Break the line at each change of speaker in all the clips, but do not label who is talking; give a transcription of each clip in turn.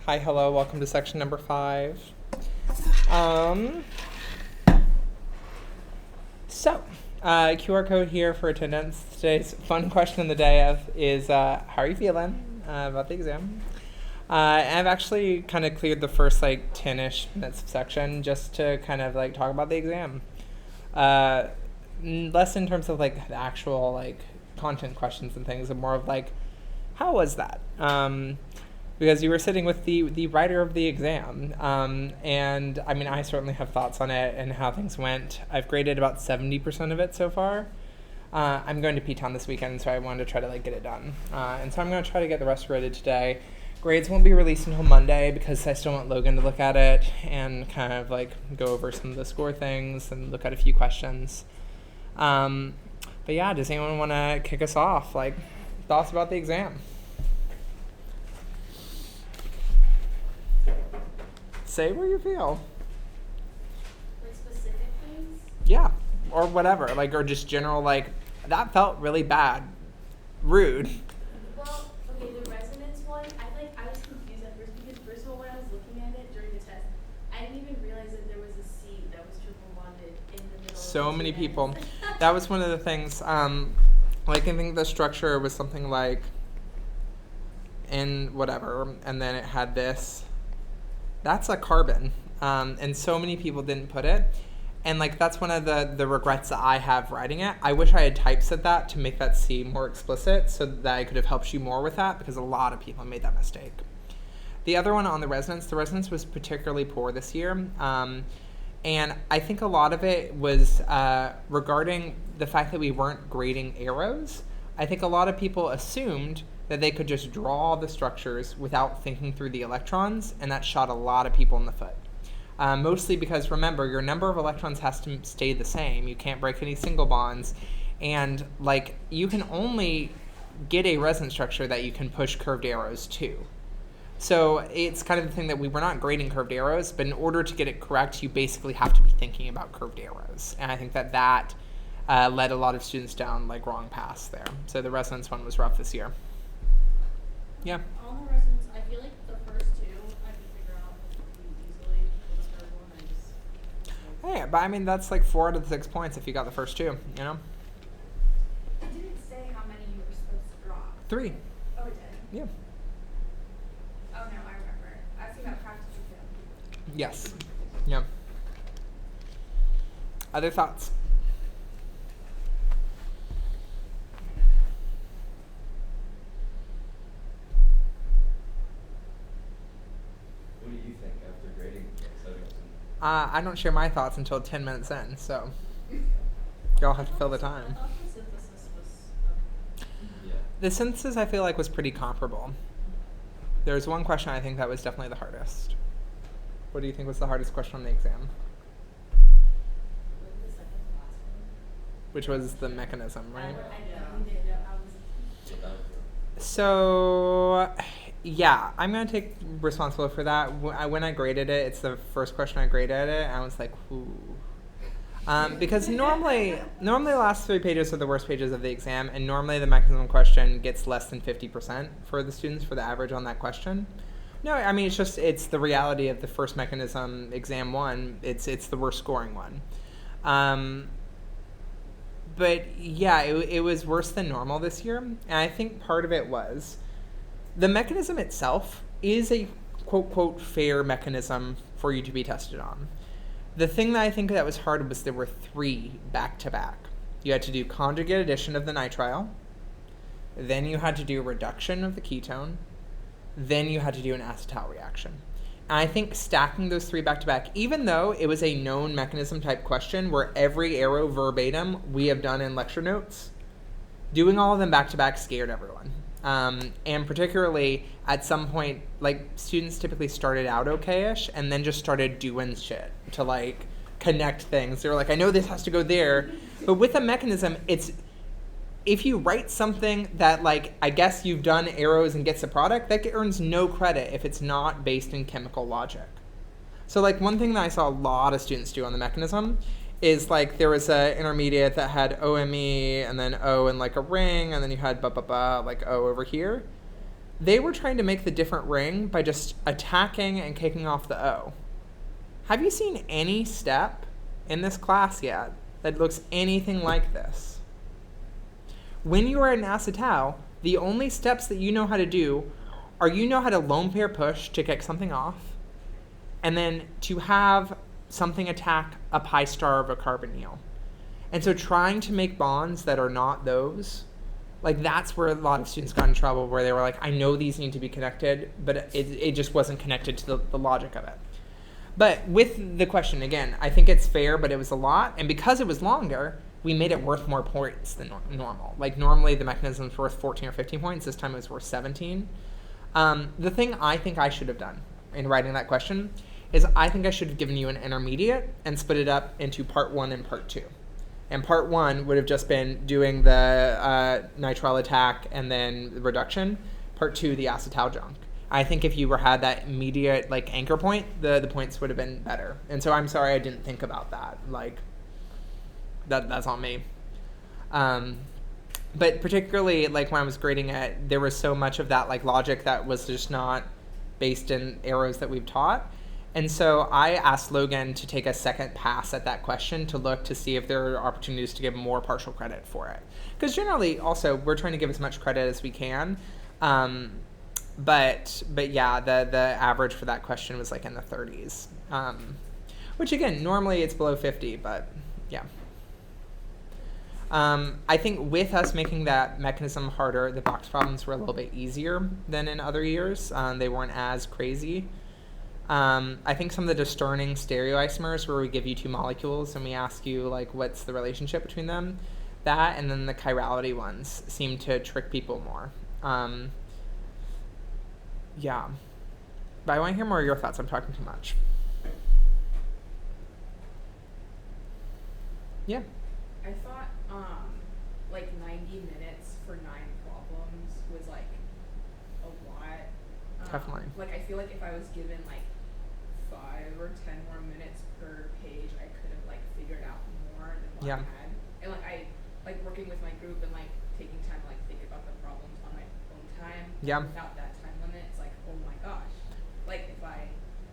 Hi, hello, welcome to section number 5. Um, QR code here for attendance. Today's fun question of the day is how are you feeling about the exam? I've actually kind of cleared the first 10-ish minutes of section just to kind of talk about the exam. Less in terms of the actual content questions and things, and more of how was that? Because you were sitting with the writer of the exam, and I mean I certainly have thoughts on it and how things went. I've graded about 70% of it so far. I'm going to P-Town this weekend, so I wanted to try to get it done, and so I'm going to try to get the rest graded today. Grades won't be released until Monday because I still want Logan to look at it and kind of go over some of the score things and look at a few questions. But yeah, does anyone want to kick us off? Thoughts about the exam? Say where you feel.
Specific things?
Yeah, or whatever. Or just general, that felt really bad. Rude.
Well, okay, the resonance one, I was confused at first because first of all, when I was looking at it during the test, I didn't even realize that there was a C that was triple bonded in the middle.
So many people. That was one of the things. I think the structure was something in whatever, and then it had this. That's a carbon, and so many people didn't put it, and that's one of the regrets that I have writing it. I wish I had typeset that to make that C more explicit so that I could have helped you more with that, because a lot of people made that mistake. The other one on the resonance was particularly poor this year, and I think a lot of it was regarding the fact that we weren't grading arrows. I think a lot of people assumed that they could just draw the structures without thinking through the electrons, and that shot a lot of people in the foot. Mostly because, remember, your number of electrons has to stay the same. You can't break any single bonds, and you can only get a resonance structure that you can push curved arrows to. So it's kind of the thing that we were not grading curved arrows, but in order to get it correct, you basically have to be thinking about curved arrows. And I think that led a lot of students down wrong paths there. So the resonance one was rough this year. Yeah.
On the resonance, I feel like the first two I could figure out easily. The third one,
Hey, but I mean that's 4 out of the 6 points if you got the first two,
It didn't say how many you were supposed to draw.
3.
Oh, it did?
Yeah.
Oh, no, I remember. I think that practice too.
Yes. Yeah. Other thoughts?
What do you think after grading S-17?
I don't share my thoughts until 10 minutes in, so y'all have to fill the time.
I thought the synthesis was
Yeah.
The synthesis I feel was pretty comparable. There was one question I think that was definitely the hardest. What do you think was the hardest question on the exam?
What was the second to last one?
Which was the mechanism, right?
I know, we didn't know. I was.
What that was for?
So, yeah, I'm going to take responsibility for that. When I graded it, it's the first question I graded it, and I was like, ooh. Because normally the last 3 pages are the worst pages of the exam, and normally the mechanism question gets less than 50% for the students for the average on that question. No, I mean, it's the reality of the first mechanism, exam 1, it's the worst scoring one. But yeah, it was worse than normal this year, and I think part of it was the mechanism itself is a quote fair mechanism for you to be tested on. The thing that I think that was hard was there were 3 back-to-back. You had to do conjugate addition of the nitrile, then you had to do reduction of the ketone, then you had to do an acetal reaction. And I think stacking those 3 back-to-back, even though it was a known mechanism type question where every arrow verbatim we have done in lecture notes, doing all of them back-to-back scared everyone. And particularly at some point, students typically started out okay-ish and then just started doing shit to connect things. They were I know this has to go there, but with a mechanism, it's if you write something that I guess you've done arrows and gets a product, that earns no credit if it's not based in chemical logic. So one thing that I saw a lot of students do on the mechanism is there was a intermediate that had OME and then O and a ring, and then you had O over here. They were trying to make the different ring by just attacking and kicking off the O. Have you seen any step in this class yet that looks anything like this? When you are in acetal, the only steps that you know how to do are you know how to lone pair push to kick something off, and then to have something attack a pi star of a carbonyl. And so trying to make bonds that are not those, like that's where a lot of students got in trouble, where they were like, I know these need to be connected, but it just wasn't connected to the logic of it. But with the question, again, I think it's fair, but it was a lot. And because it was longer, we made it worth more points than normal. Like normally the mechanism's worth 14 or 15 points. This time it was worth 17. The thing I think I should have done in writing that question is I think I should have given you an intermediate and split it up into part 1 and part 2. And part 1 would have just been doing the nitrile attack and then the reduction. Part 2, the acetal junk. I think if you had that immediate like anchor point, the points would have been better. And so I'm sorry I didn't think about that. Like that's on me. But particularly like when I was grading it, there was so much of that like logic that was just not based in arrows that we've taught. And so I asked Logan to take a second pass at that question to look to see if there are opportunities to give more partial credit for it. Because generally, also, we're trying to give as much credit as we can. But yeah, the average for that question was like in the 30s. Which again, normally it's below 50, but yeah. I think with us making that mechanism harder, the box problems were a little bit easier than in other years. They weren't as crazy. I think some of the discerning stereoisomers where we give you 2 molecules and we ask you like what's the relationship between them, that and then the chirality ones seem to trick people more. Yeah. But I want to hear more of your thoughts. I'm talking too much. Yeah.
I thought like 90 minutes for 9 problems was like a lot.
Definitely.
Like I feel like if I was given like 5 or 10 more minutes per page, I could have like figured out more than what I had. And like I like working with my group and like taking time to like think about the problems on my own time.
Yeah.
Without that time limit, it's like, oh my gosh. Like if I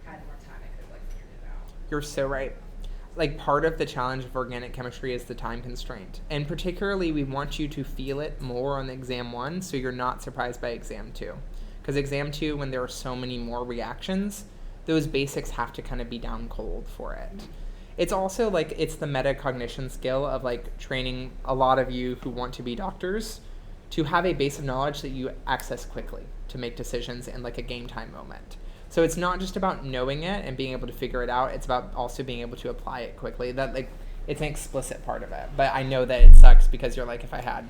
had more time, I could have like figured it out.
You're so right. Like part of the challenge of organic chemistry is the time constraint. And particularly we want you to feel it more on exam 1 so you're not surprised by exam 2. Because exam 2, when there are so many more reactions, those basics have to kind of be down cold for it. It's also like it's the metacognition skill of like training a lot of you who want to be doctors to have a base of knowledge that you access quickly to make decisions in like a game time moment. So it's not just about knowing it and being able to figure it out, it's about also being able to apply it quickly. That like it's an explicit part of it. But I know that it sucks because you're like, if I had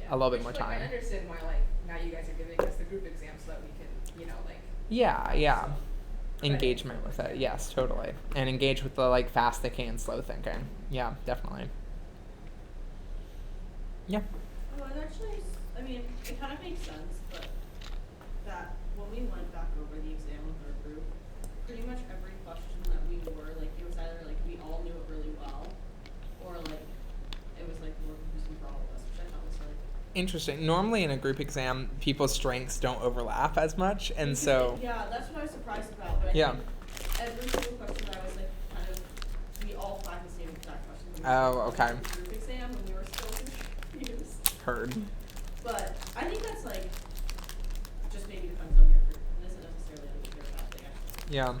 a little bit more
Like,
time.
I understand why like now you guys are giving us the group exam so that we can, you know, like
Yeah.
so
Engagement with it, yes, totally. And engage with the like fast thinking and slow thinking. Yeah, definitely. Yeah.
Oh, it actually, I mean, it kind of makes sense, but that when we went back over the exam with our group, pretty much every question that we were, like, it was either, like, we all knew it really well, or, like, it was, like, more confusing for all of us, which I thought was really
Interesting. Normally in a group exam, people's strengths don't overlap as much, and so...
Yeah, that's what I was surprised about, but
Yeah.
every single question I was, like, kind of, we all had the same exact questions.
Oh, okay.
In the group exam, and we were still confused.
Heard.
But I think that's like just maybe depends on your group. It isn't necessarily like a good or bad thing. Actually.
Yeah.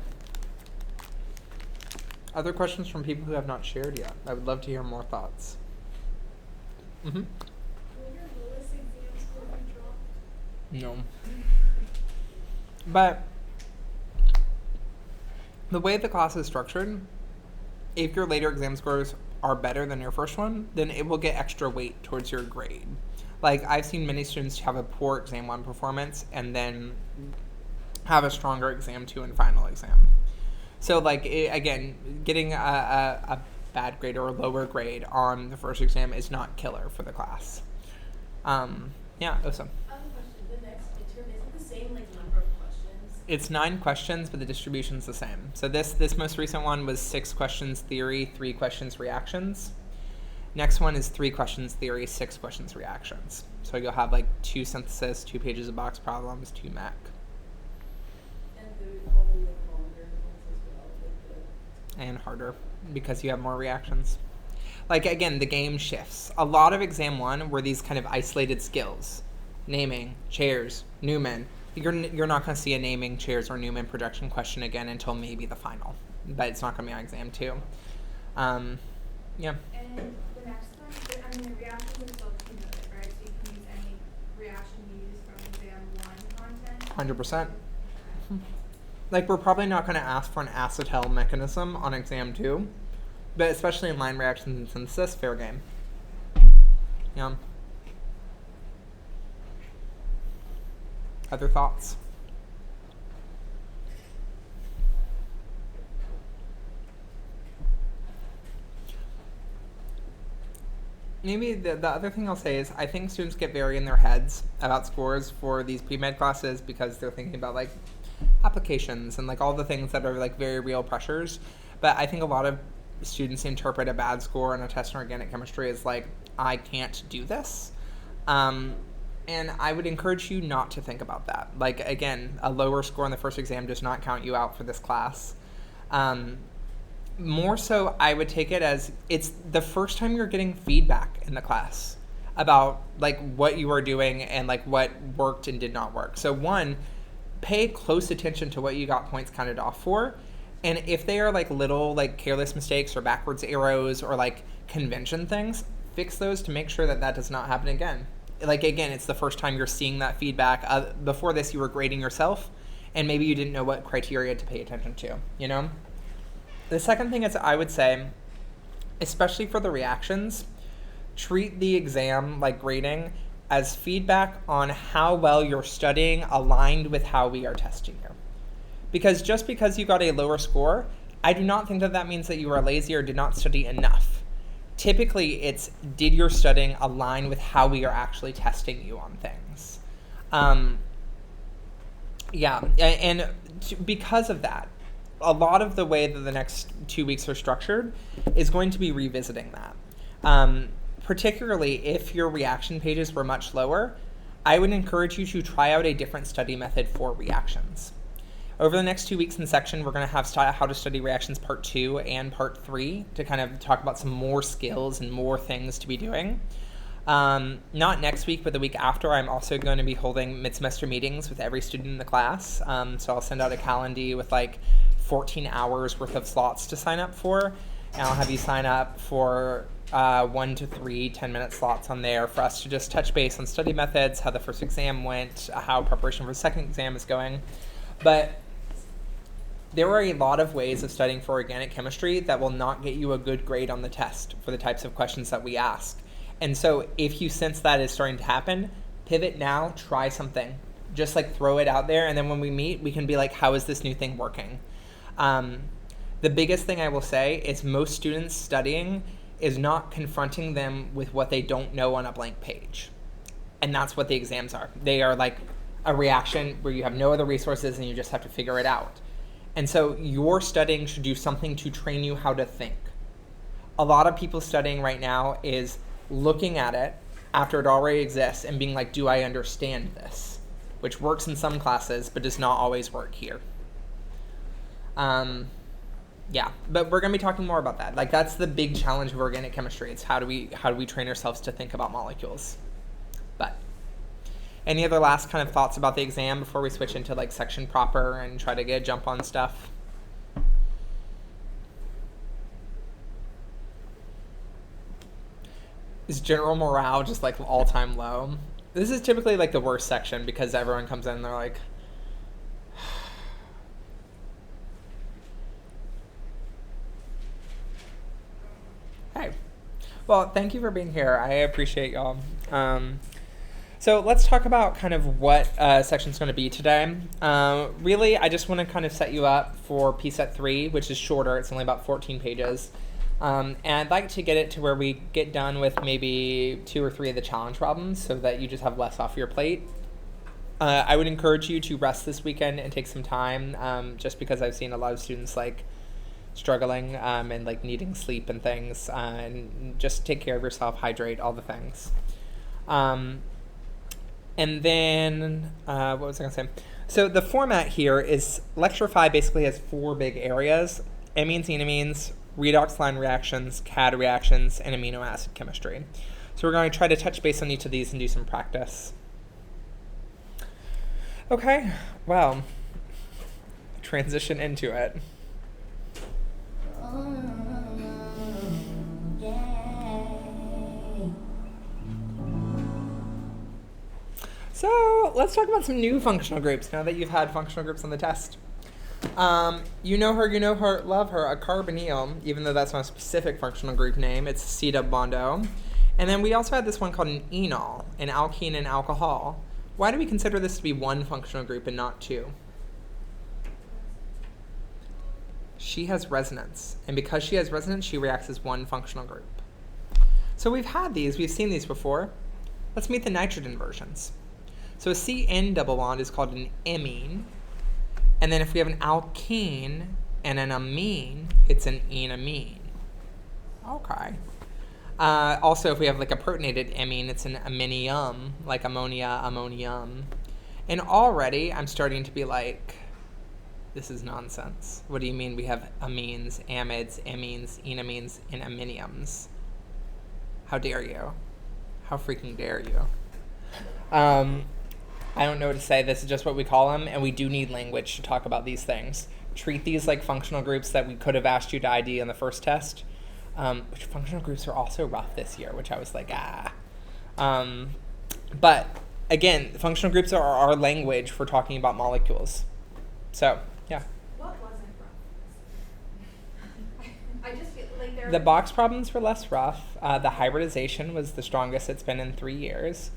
Other questions from people who have not shared yet? I would love to hear more thoughts. Mm-hmm.
Will your lowest exam score be dropped?
No. But the way the class is structured, if your later exam scores are better than your first one, then it will get extra weight towards your grade. Like, I've seen many students have a poor exam 1 performance and then have a stronger exam 2 and final exam. So, like, again, getting a bad grade or a lower grade on the first exam is not killer for the class. Yeah, awesome.
I have a question. The next midterm, is it the same like number of questions?
It's 9 questions, but the distribution's the same. So this most recent one was 6 questions theory, 3 questions reactions. Next one is 3 questions theory, 6 questions reactions. So you'll have like 2 synthesis, 2 pages of box problems, 2 mech.
And there would probably like longer ones as well, like the.
And harder because you have more reactions. Like, again, the game shifts. A lot of exam 1 were these kind of isolated skills. Naming, chairs, Newman. You're not going to see a naming, chairs, or Newman projection question again until maybe the final. But it's not going to be on exam 2. Yeah.
And the next one, the reactions are still cumulative, right? So you can use any reaction you use from exam 1 content.
100%. Like, we're probably not going to ask for an acetyl mechanism on exam 2. But especially in line reactions and synthesis, fair game. Yeah. Other thoughts? Maybe the other thing I'll say is I think students get very in their heads about scores for these pre-med classes because they're thinking about like applications and like all the things that are like very real pressures. But I think a lot of students interpret a bad score on a test in organic chemistry as like, I can't do this. And I would encourage you not to think about that. Like, again, a lower score on the first exam does not count you out for this class. More so, I would take it as it's the first time you're getting feedback in the class about like what you are doing and like what worked and did not work. So one, pay close attention to what you got points counted off for. And if they are like little like careless mistakes or backwards arrows or like convention things, fix those to make sure that that does not happen again. Like, again, it's the first time you're seeing that feedback. Before this, you were grading yourself, and maybe you didn't know what criteria to pay attention to, you know? The second thing is I would say, especially for the reactions, treat the exam, like grading, as feedback on how well you're studying aligned with how we are testing you. Because just because you got a lower score, I do not think that that means that you are lazy or did not study enough. Typically, it's did your studying align with how we are actually testing you on things. Because of that, a lot of the way that the next 2 weeks are structured is going to be revisiting that. Particularly if your reaction pages were much lower, I would encourage you to try out a different study method for reactions. Over the next 2 weeks in section, we're going to have how to study reactions part 2 and part 3 to kind of talk about some more skills and more things to be doing. Not next week, but the week after, I'm also going to be holding mid-semester meetings with every student in the class. So I'll send out a calendar with like 14 hours worth of slots to sign up for. And I'll have you sign up for 1 to 3 10-minute slots on there for us to just touch base on study methods, how the first exam went, how preparation for the second exam is going. But there are a lot of ways of studying for organic chemistry that will not get you a good grade on the test for the types of questions that we ask. And so if you sense that is starting to happen, pivot now, try something. Just like throw it out there, and then when we meet, we can be like, how is this new thing working? The biggest thing I will say is most students studying is not confronting them with what they don't know on a blank page. And that's what the exams are. They are like a reaction where you have no other resources and you just have to figure it out. And so your studying should do something to train you how to think. A lot of people studying right now is looking at it after it already exists and being like, do I understand this? Which works in some classes, but does not always work here. But we're going to be talking more about that. Like, that's the big challenge of organic chemistry. It's how do we train ourselves to think about molecules? But any other last kind of thoughts about the exam before we switch into like section proper and try to get a jump on stuff? Is general morale just like all-time low? This is typically like the worst section because everyone comes in and they're like, hey. Well, thank you for being here. I appreciate y'all. So let's talk about kind of what section's going to be today. Really, I just want to kind of set you up for PSET 3, which is shorter. It's only about 14 pages. And I'd like to get it to where we get done with maybe 2 or 3 of the challenge problems so that you just have less off your plate. I would encourage you to rest this weekend and take some time, just because I've seen a lot of students like struggling and like needing sleep and things. And just take care of yourself, hydrate, all the things. And then, what was I going to say? So the format here is Lecture 5 basically has 4 big areas: amines, enamines, redox line reactions, CAD reactions, and amino acid chemistry. So we're going to try to touch base on each of these and do some practice. Okay, well, transition into it. So let's talk about some new functional groups now that you've had functional groups on the test. You know her, love her, a carbonyl, even though that's not a specific functional group name. It's C double bond O. And then we also had this one called an enol, an alkene and alcohol. Why do we consider this to be one functional group and not 2? She has resonance, and because she has resonance, she reacts as one functional group. So we've seen these before. Let's meet the nitrogen versions. So a CN double bond is called an imine, and then if we have an alkene and an amine, it's an enamine. Okay. Also, if we have like a protonated amine, it's an aminium, like ammonia, ammonium. And already I'm starting to be like, this is nonsense. What do you mean we have amines, amides, amines, enamines, and aminiums? How dare you? How freaking dare you? I don't know what to say. This is just what we call them, and we do need language to talk about these things. Treat these like functional groups that we could have asked you to ID in the first test. Which functional groups are also rough this year, which I was like, But again, functional groups are our language for talking about molecules. So, yeah.
What wasn't rough? I just feel like there.
The box problems were less rough. The hybridization was the strongest it's been in 3 years.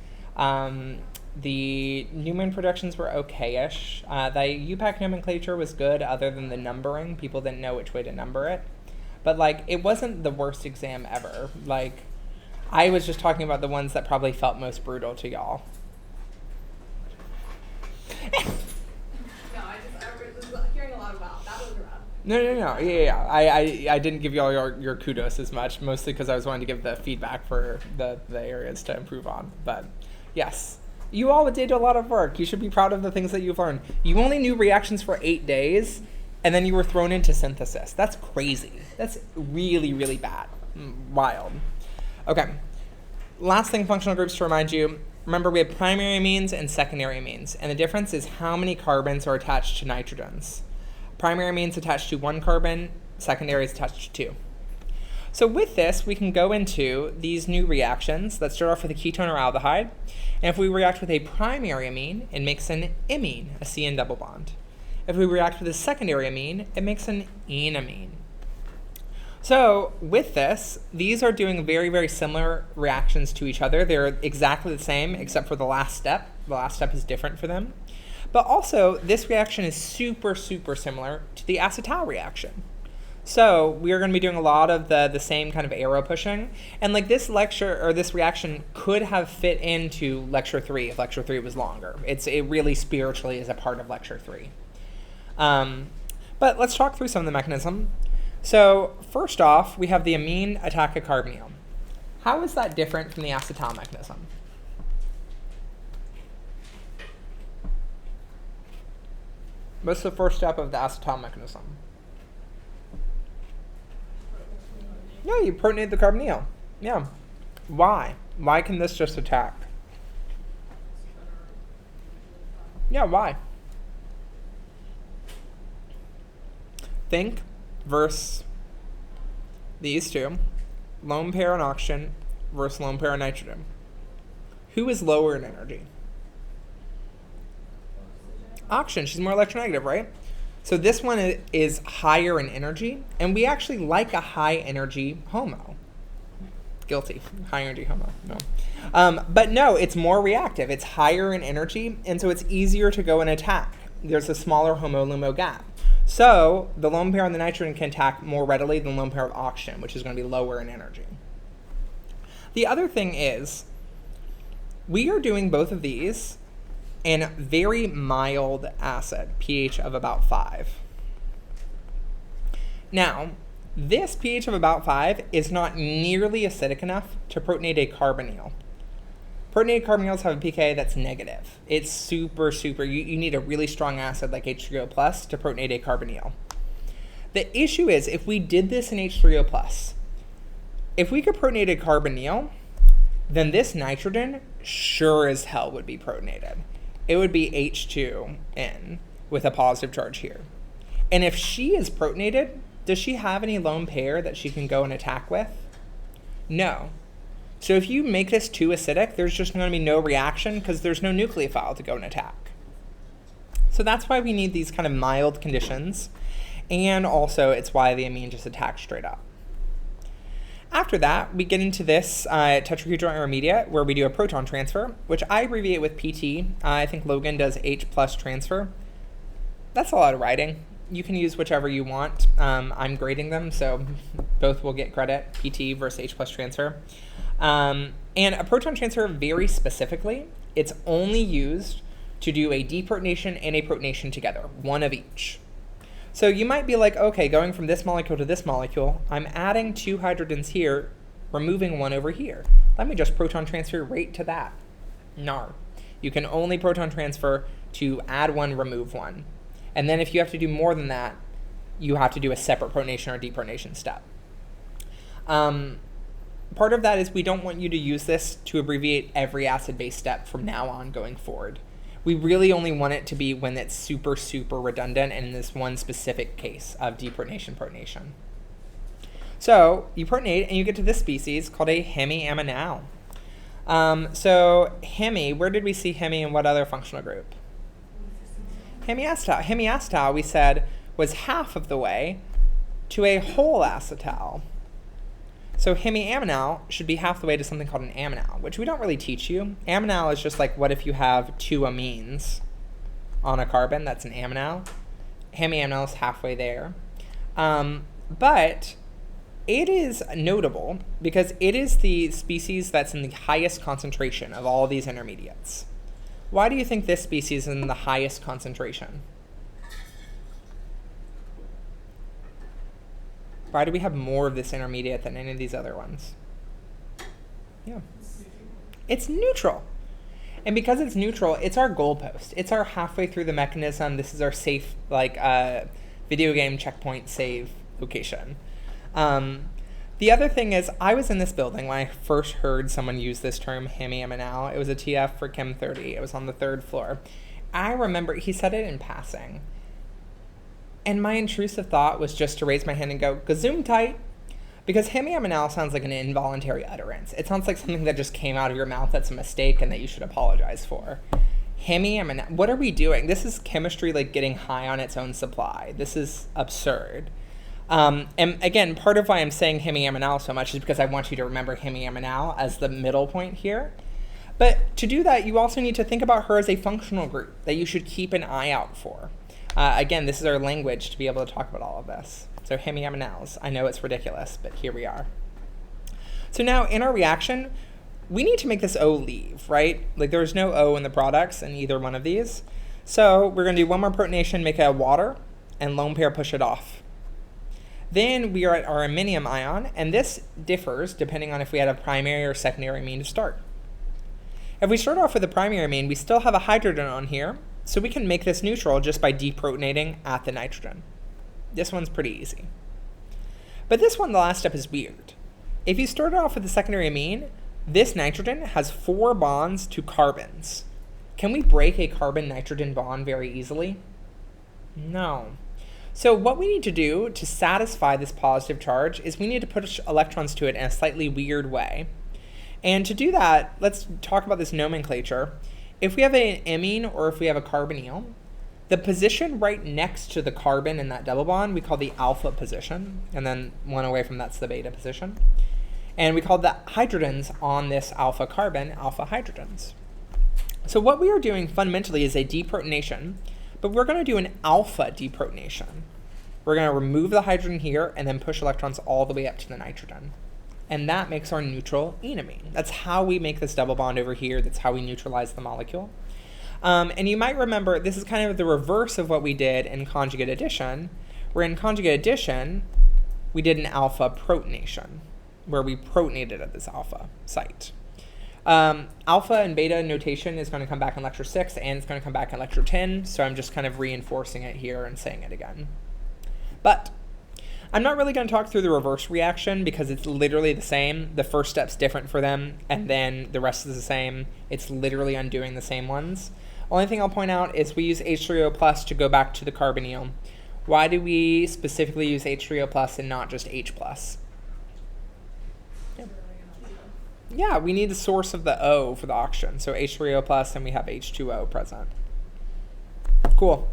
The Newman productions were okay-ish. The UPAC nomenclature was good other than the numbering. People didn't know which way to number it. But, like, it wasn't the worst exam ever. Like, I was just talking about the ones that probably felt most brutal to y'all.
I was hearing a lot about that was rough.
No. Yeah. I didn't give y'all your kudos as much, mostly because I was wanting to give the feedback for the areas to improve on. But, yes. You all did a lot of work. You should be proud of the things that you've learned. You only knew reactions for 8 days, and then you were thrown into synthesis. That's crazy. That's really, really bad. Wild. Okay. Last thing, functional groups to remind you. Remember, we have primary amines and secondary amines, and the difference is how many carbons are attached to nitrogens. Primary amines attached to 1 carbon, secondary is attached to 2. So with this, we can go into these new reactions. Let's start off with a ketone or aldehyde. And if we react with a primary amine, it makes an imine, a CN double bond. If we react with a secondary amine, it makes an enamine. So with this, these are doing very, very similar reactions to each other. They're exactly the same except for the last step. The last step is different for them. But also, this reaction is super, super similar to the acetal reaction. So we are going to be doing a lot of the same kind of arrow pushing. And like this lecture or this reaction could have fit into lecture 3 if lecture 3 was longer. It really spiritually is a part of lecture 3. But let's talk through some of the mechanism. So first off, we have the amine attack a carbonyl. How is that different from the acetal mechanism? What's the first step of the acetal mechanism? Yeah, you protonate the carbonyl. Yeah. Why? Why can this just attack? Yeah, why? Think versus these two. Lone pair on oxygen versus lone pair on nitrogen. Who is lower in energy? Oxygen. She's more electronegative, right? So this one is higher in energy, and we actually like a high energy HOMO. Guilty. High energy HOMO. No. But no, it's more reactive. It's higher in energy, and so it's easier to go and attack. There's a smaller HOMO-LUMO gap. So the lone pair on the nitrogen can attack more readily than the lone pair of oxygen, which is going to be lower in energy. The other thing is, we are doing both of these in very mild acid, pH of about 5. Now, this pH of about 5 is not nearly acidic enough to protonate a carbonyl. Protonated carbonyls have a pK that's negative. It's super, you need a really strong acid like H3O plus to protonate a carbonyl. The issue is if we did this in H3O plus, if we could protonate a carbonyl, then this nitrogen sure as hell would be protonated. It would be H2N with a positive charge here. And if she is protonated, does she have any lone pair that she can go and attack with? No. So if you make this too acidic, there's just going to be no reaction because there's no nucleophile to go and attack. So that's why we need these kind of mild conditions. And also it's why the amine just attacks straight up. After that, we get into this tetrahedral intermediate where we do a proton transfer, which I abbreviate with PT. I think Logan does H plus transfer. That's a lot of writing. You can use whichever you want. I'm grading them, so both will get credit, PT versus H plus transfer. And a proton transfer, very specifically, it's only used to do a deprotonation and a protonation together, one of each. So you might be like, okay, going from this molecule to this molecule, I'm adding 2 hydrogens here, removing 1 over here. Let me just proton transfer right to that. No. You can only proton transfer to add 1, remove 1. And then if you have to do more than that, you have to do a separate protonation or deprotonation step. Part of that is we don't want you to use this to abbreviate every acid-base step from now on going forward. We really only want it to be when it's super, super redundant and in this one specific case of deprotonation, protonation. So you protonate and you get to this species called a hemiaminal. So hemi, where did we see hemi in what other functional group? Hemiacetal. Hemiacetal, we said, was half of the way to a whole acetal. So hemiaminal should be half the way to something called an aminal, which we don't really teach you. Aminal is just like, what if you have 2 amines on a carbon? That's an aminal. Hemiaminal is halfway there. But it is notable because it is the species that's in the highest concentration of all these intermediates. Why do you think this species is in the highest concentration? Why do we have more of this intermediate than any of these other ones? Yeah. It's neutral. And because it's neutral, it's our goalpost. It's our halfway through the mechanism. This is our safe, video game checkpoint save location. The other thing is, I was in this building when I first heard someone use this term, hemiaminal. It was a TF for Chem 30. It was on the 3rd floor. I remember he said it in passing. And my intrusive thought was just to raise my hand and go, Gesundheit, because hemiaminal sounds like an involuntary utterance. It sounds like something that just came out of your mouth that's a mistake and that you should apologize for. Hemiaminal, what are we doing? This is chemistry like getting high on its own supply. This is absurd. And again, part of why I'm saying hemiaminal so much is because I want you to remember hemiaminal as the middle point here. But to do that, you also need to think about her as a functional group that you should keep an eye out for. Again, this is our language to be able to talk about all of this. So hemiaminals, I know it's ridiculous, but here we are. So now in our reaction, we need to make this O leave, right? Like there's no O in the products in either one of these. So we're going to do one more protonation, make it a water, and lone pair push it off. Then we are at our aminium ion, and this differs depending on if we had a primary or secondary amine to start. If we start off with a primary amine, we still have a hydrogen on here, so we can make this neutral just by deprotonating at the nitrogen. This one's pretty easy. But this one, the last step, is weird. If you started off with a secondary amine, this nitrogen has 4 bonds to carbons. Can we break a carbon-nitrogen bond very easily? No. So what we need to do to satisfy this positive charge is we need to push electrons to it in a slightly weird way. And to do that, let's talk about this nomenclature. If we have an amine or if we have a carbonyl, the position right next to the carbon in that double bond we call the alpha position, and then one away from that's the beta position. And we call the hydrogens on this alpha carbon alpha hydrogens. So what we are doing fundamentally is a deprotonation, but we're going to do an alpha deprotonation. We're going to remove the hydrogen here and then push electrons all the way up to the nitrogen. And that makes our neutral enamine. That's how we make this double bond over here. That's how we neutralize the molecule. And you might remember this is kind of the reverse of what we did in conjugate addition, where in conjugate addition, we did an alpha protonation, where we protonated at this alpha site. Alpha and beta notation is going to come back in lecture 6, and it's going to come back in lecture 10, so I'm just kind of reinforcing it here and saying it again. But I'm not really going to talk through the reverse reaction because it's literally the same. The first step's different for them, and then the rest is the same. It's literally undoing the same ones. Only thing I'll point out is we use H3O plus to go back to the carbonyl. Why do we specifically use H3O plus and not just H plus? Yeah, we need the source of the O for the oxygen. So H3O plus, and we have H2O present. Cool.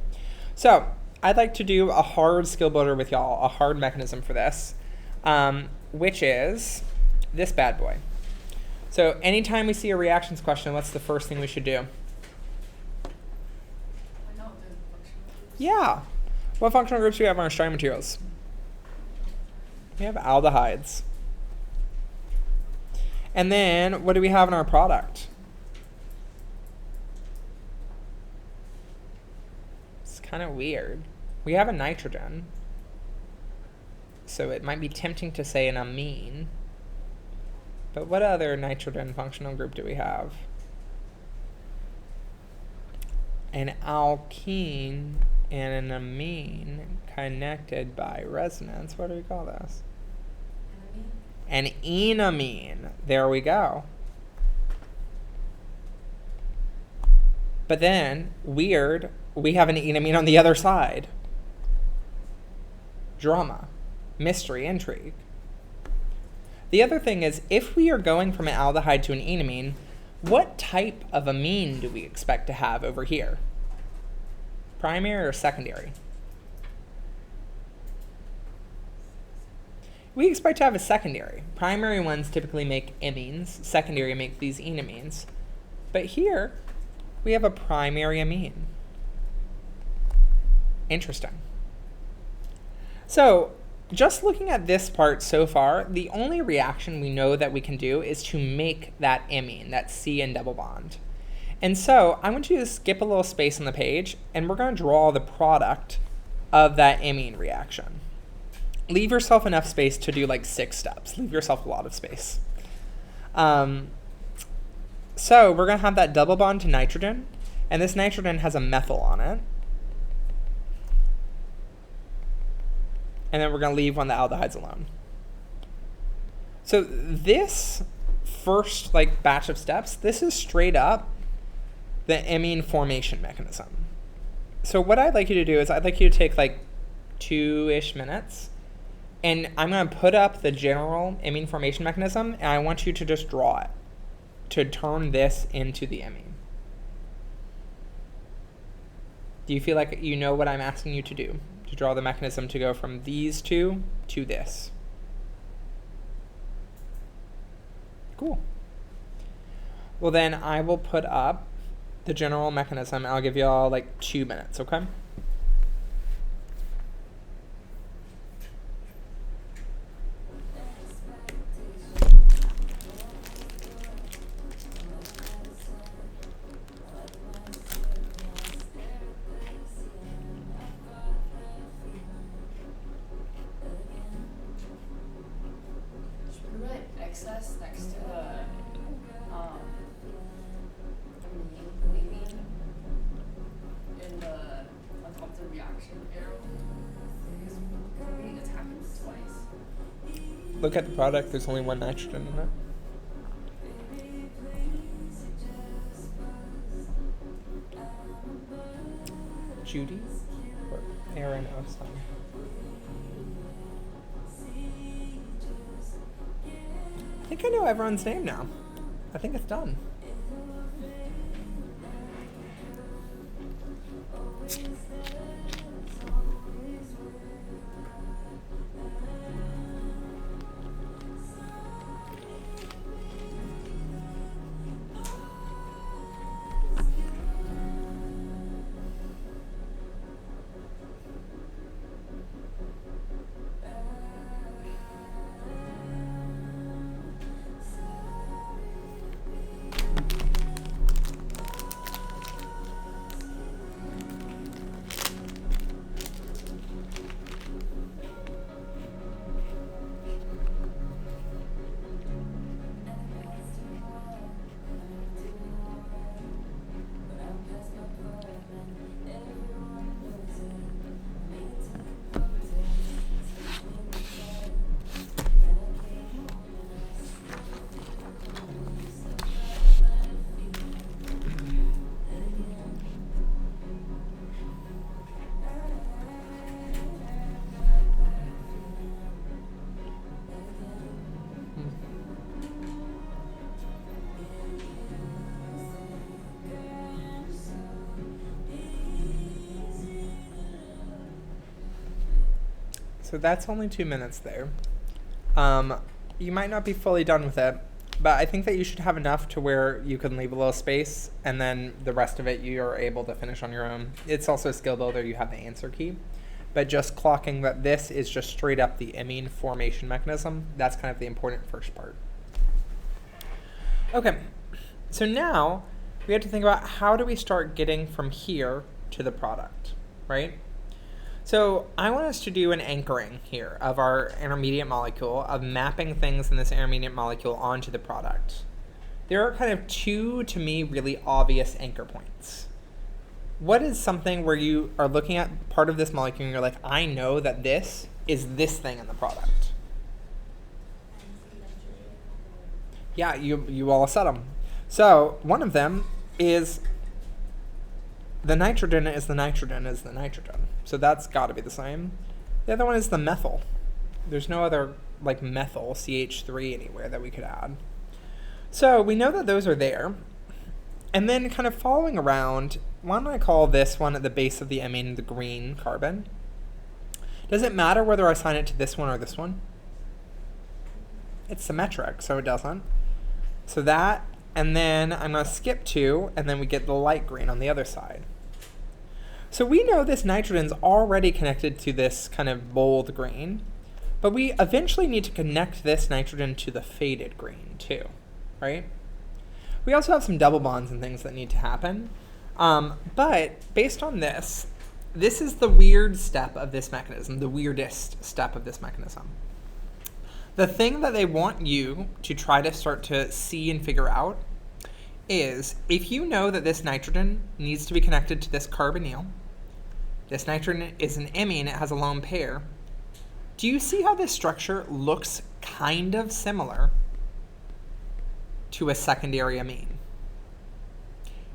So I'd like to do a hard skill builder with y'all, a hard mechanism for this, which is this bad boy. So anytime we see a reactions question, what's the first thing we should do? Yeah. What functional groups do we have on our starting materials? We have aldehydes. And then what do we have in our product? It's kind of weird. We have a nitrogen. So it might be tempting to say an amine. But what other nitrogen functional group do we have? An alkene and an amine connected by resonance. What do we call this? An enamine. There we go. But then, weird, we have an enamine on the other side. Drama. Mystery, intrigue. The other thing is, if we are going from an aldehyde to an enamine, what type of amine do we expect to have over here? Primary or secondary? We expect to have a secondary. Primary ones typically make amines. Secondary make these enamines. But here, we have a primary amine. Interesting. So, just looking at this part so far, the only reaction we know that we can do is to make that amine, that C-N double bond. And so, I want you to skip a little space on the page, and we're going to draw the product of that amine reaction. Leave yourself enough space to do like 6 steps. Leave yourself a lot of space. So we're going to have that double bond to nitrogen, and this nitrogen has a methyl on it. And then we're going to leave one of the aldehydes alone. So this first batch of steps, this is straight up the amine formation mechanism. So what I'd like you to do is I'd like you to take 2-ish minutes, and I'm going to put up the general amine formation mechanism, and I want you to just draw it to turn this into the amine. Do you feel like you know what I'm asking you to do? To draw the mechanism to go from these two to this. Cool. Well, then I will put up the general mechanism. I'll give you all 2 minutes, okay?
Excess next to the amine in the on top of the reaction arrow. Because we need to tap it twice.
Look at the product. There's only one nitrogen in it. Judy? Or Aaron? Oh, sorry. I think I know everyone's name now. I think it's done. So that's only 2 minutes there. You might not be fully done with it, but I think that you should have enough to where you can leave a little space, and then the rest of it you're able to finish on your own. It's also a skill builder. You have the answer key. But just clocking that this is just straight up the imine formation mechanism, that's kind of the important first part. Okay, so now we have to think about how do we start getting from here to the product, right? So I want us to do an anchoring here of our intermediate molecule, of mapping things in this intermediate molecule onto the product. There are kind of two, to me, really obvious anchor points. What is something where you are looking at part of this molecule and you're like, I know that this is this thing in the product? Yeah, you all said them. So one of them is the nitrogen is the nitrogen is the nitrogen. So that's got to be the same. The other one is the methyl. There's no other like methyl, CH3 anywhere that we could add. So we know that those are there. And then kind of following around, why don't I call this one at the base of the imine the green carbon? Does it matter whether I assign it to this one or this one? It's symmetric, so it doesn't. So that, and then I'm going to skip 2, and then we get the light green on the other side. So we know this nitrogen's already connected to this kind of bold green, but we eventually need to connect this nitrogen to the faded green too, right? We also have some double bonds and things that need to happen. But based on this is the weird step of this mechanism, the weirdest step of this mechanism. The thing that they want you to try to start to see and figure out is if you know that this nitrogen needs to be connected to this carbonyl, this nitrogen is an imine, it has a lone pair. Do you see how this structure looks kind of similar to a secondary amine?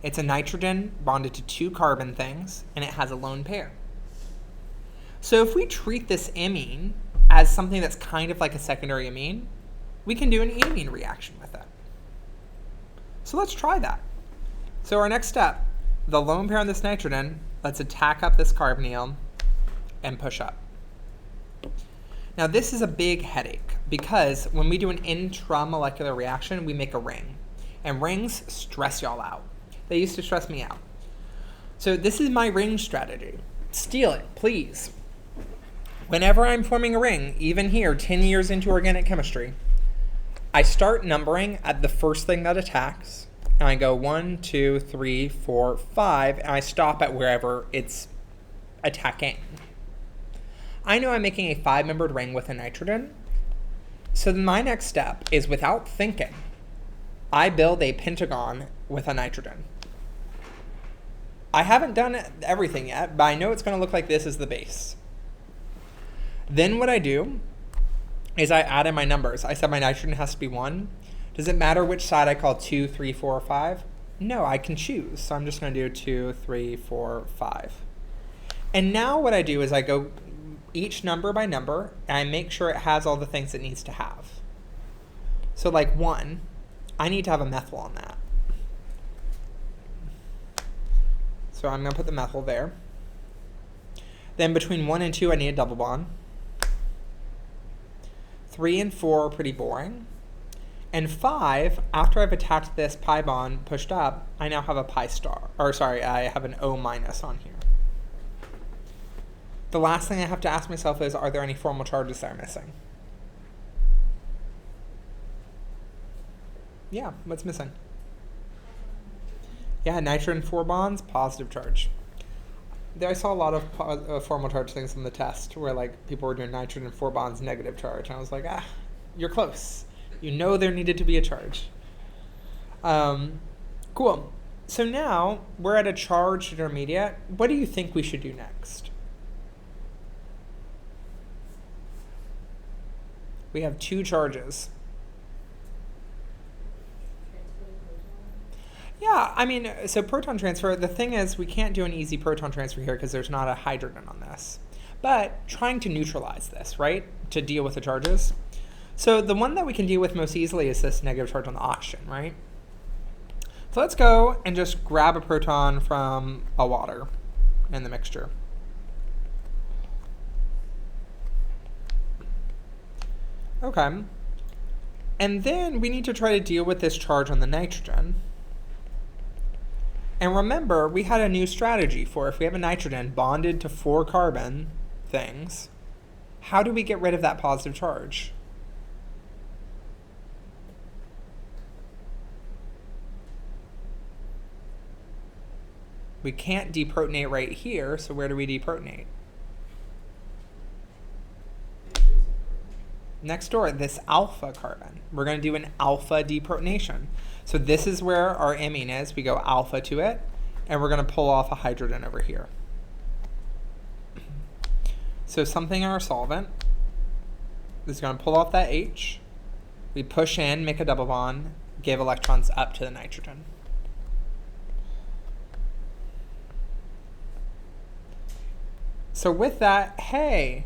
It's a nitrogen bonded to 2 carbon things, and it has a lone pair. So if we treat this imine as something that's kind of like a secondary amine, we can do an amine reaction with it. So let's try that. So our next step, the lone pair on this nitrogen, let's attack up this carbonyl and push up. Now this is a big headache because when we do an intramolecular reaction, we make a ring. And rings stress y'all out. They used to stress me out. So this is my ring strategy. Steal it, please. Whenever I'm forming a ring, even here, 10 years into organic chemistry, I start numbering at the first thing that attacks, and I go 1, 2, 3, 4, 5, and I stop at wherever it's attacking. I know I'm making a 5-membered ring with a nitrogen, so then my next step is, without thinking, I build a pentagon with a nitrogen. I haven't done everything yet, but I know it's going to look like this as the base. Then what I do is I add in my numbers. I said my nitrogen has to be 1. Does it matter which side I call 2, 3, 4, or 5? No, I can choose. So I'm just going to do 2, 3, 4, 5. And now what I do is I go each number by number, and I make sure it has all the things it needs to have. So like 1, I need to have a methyl on that. So I'm going to put the methyl there. Then between 1 and 2, I need a double bond. 3 and 4 are pretty boring. And 5, after I've attacked this pi bond pushed up, I now have a pi star. Or sorry, I have an O- on here. The last thing I have to ask myself is, are there any formal charges that are missing? Yeah, what's missing? Yeah, nitrogen 4 bonds, positive charge. There I saw a lot of formal charge things on the test where like people were doing nitrogen 4 bonds, negative charge. And I was like, you're close. You know there needed to be a charge. Cool. So now we're at a charged intermediate. What do you think we should do next? We have 2 charges. Yeah, I mean, so proton transfer, the thing is we can't do an easy proton transfer here because there's not a hydrogen on this. But trying to neutralize this, right, to deal with the charges. So the one that we can deal with most easily is this negative charge on the oxygen, right? So let's go and just grab a proton from a water in the mixture. Okay. And then we need to try to deal with this charge on the nitrogen. And remember, we had a new strategy for if we have a nitrogen bonded to 4 carbon things, how do we get rid of that positive charge? We can't deprotonate right here, so where do we deprotonate? Next door, this alpha carbon. We're going to do an alpha deprotonation. So this is where our imine is. We go alpha to it, and we're going to pull off a hydrogen over here. So something in our solvent is going to pull off that H. We push in, make a double bond, give electrons up to the nitrogen. So with that, hey,